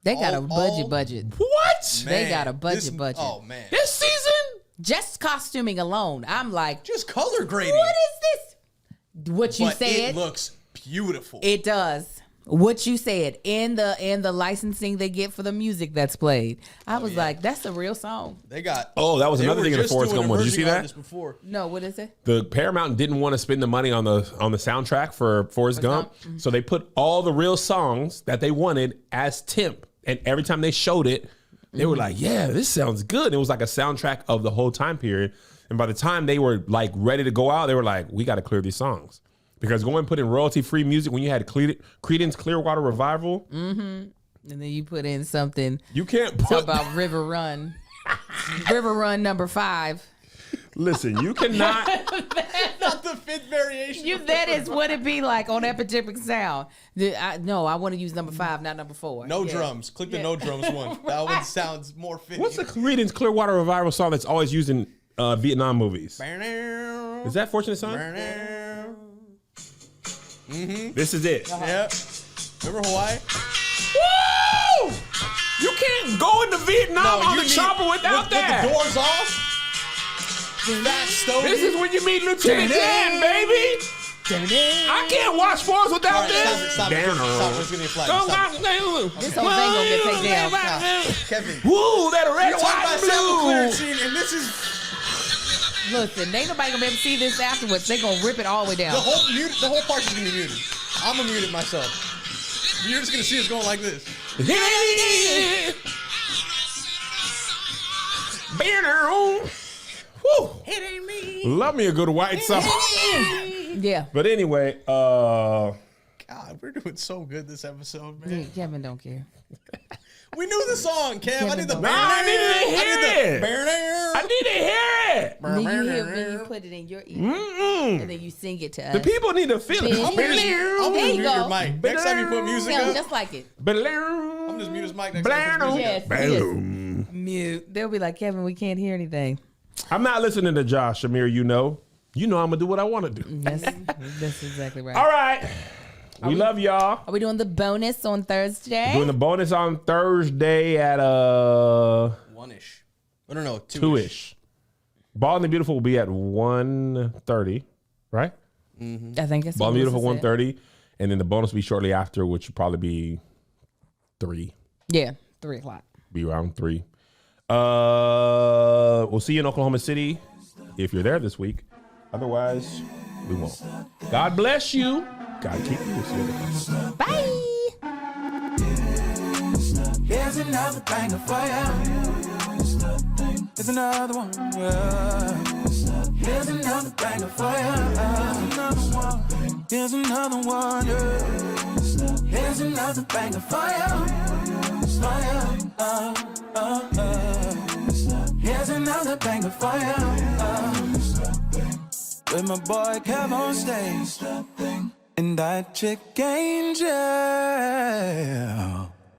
They got a budget. What? Man, they got a budget. Oh man, This season? Just costuming alone, I'm like, just color grading. what is this? What you But said? it looks beautiful. It does. What you said in the licensing they get for the music that's played. I was like, that's a real song. They got. Oh, that was another thing in the just Forrest doing Gump one. Did you see emerging that? artists Before. No, what is it? The Paramount didn't want to spend the money on the soundtrack for Forrest Gump, so they put all the real songs that they wanted as temp. And every time they showed it, they were like, yeah, this sounds good. It was like a soundtrack of the whole time period. And by the time they were like ready to go out, they were like, we got to clear these songs. Because going and put in royalty-free music when you had Creedence Clearwater Revival. Mm-hmm. And then you put in something. You can't put. Talk about River Run. River Run number 5. Listen, you cannot. Not the 5th variation. That is what it be like on Epidemic Sound. I want to use number 5, not number 4. No drums. Click the no drums one. That one sounds more fitting. What's the Creedence Clearwater Revival song that's always used in Vietnam movies? Is that Fortunate Son? Mm-hmm. This is it. Yeah. Remember Hawaii? Woo! You can't go into Vietnam on the chopper without that. With the doors off. Fat stove. This is when you meet Lieutenant Dan, baby. I can't watch sports without this. Stop it. It's getting flat. This whole thing gonna get taken down. Kevin. Woo, that red, You white, watch and my sample clearance blue. scene, and this is Listen, ain't nobody gonna be able to see this afterwards. They gonna rip it all the way down. the whole part is gonna be muted. I'm gonna mute it myself. You're just gonna see us going like this. Woo. It ain't me. Love me a good white song. Yeah. But anyway, God, we're doing so good this episode, man. Kevin don't care. We knew the song, Kev. I need the I need to hear it. I need to hear it. Then you hear when you put it in your ear, and then you sing it to us. The people need to feel it. I'm There gonna you mute go. your mic. Next time you put music Sounds up, just like it. I'm just mute his mic next time you put music up. Yes. Mute. They'll be like, Kevin, we can't hear anything. I'm not listening to Josh, Shamir. You know I'm gonna do what I want to do. That's exactly right. All right. We love y'all. Are we doing the bonus on Thursday? Doing the bonus on Thursday at 1-ish. I don't know, 2-ish. Bald and the Beautiful will be at 1:30, right? I think it's Bald and the Beautiful 1:30, and then the bonus will be shortly after, which will probably be 3. Yeah, 3 o'clock. Be around 3. We'll see you in Oklahoma City if you're there this week. Otherwise, we won't. God bless you. God keep you. Bye. Here's another banger for ya. Here's another one. Yeah. Here's another banger for ya. Here's another one. Yeah. Here's another banger for ya. Here's another banger for ya. With my boy Kev on stage. And that chick Angel.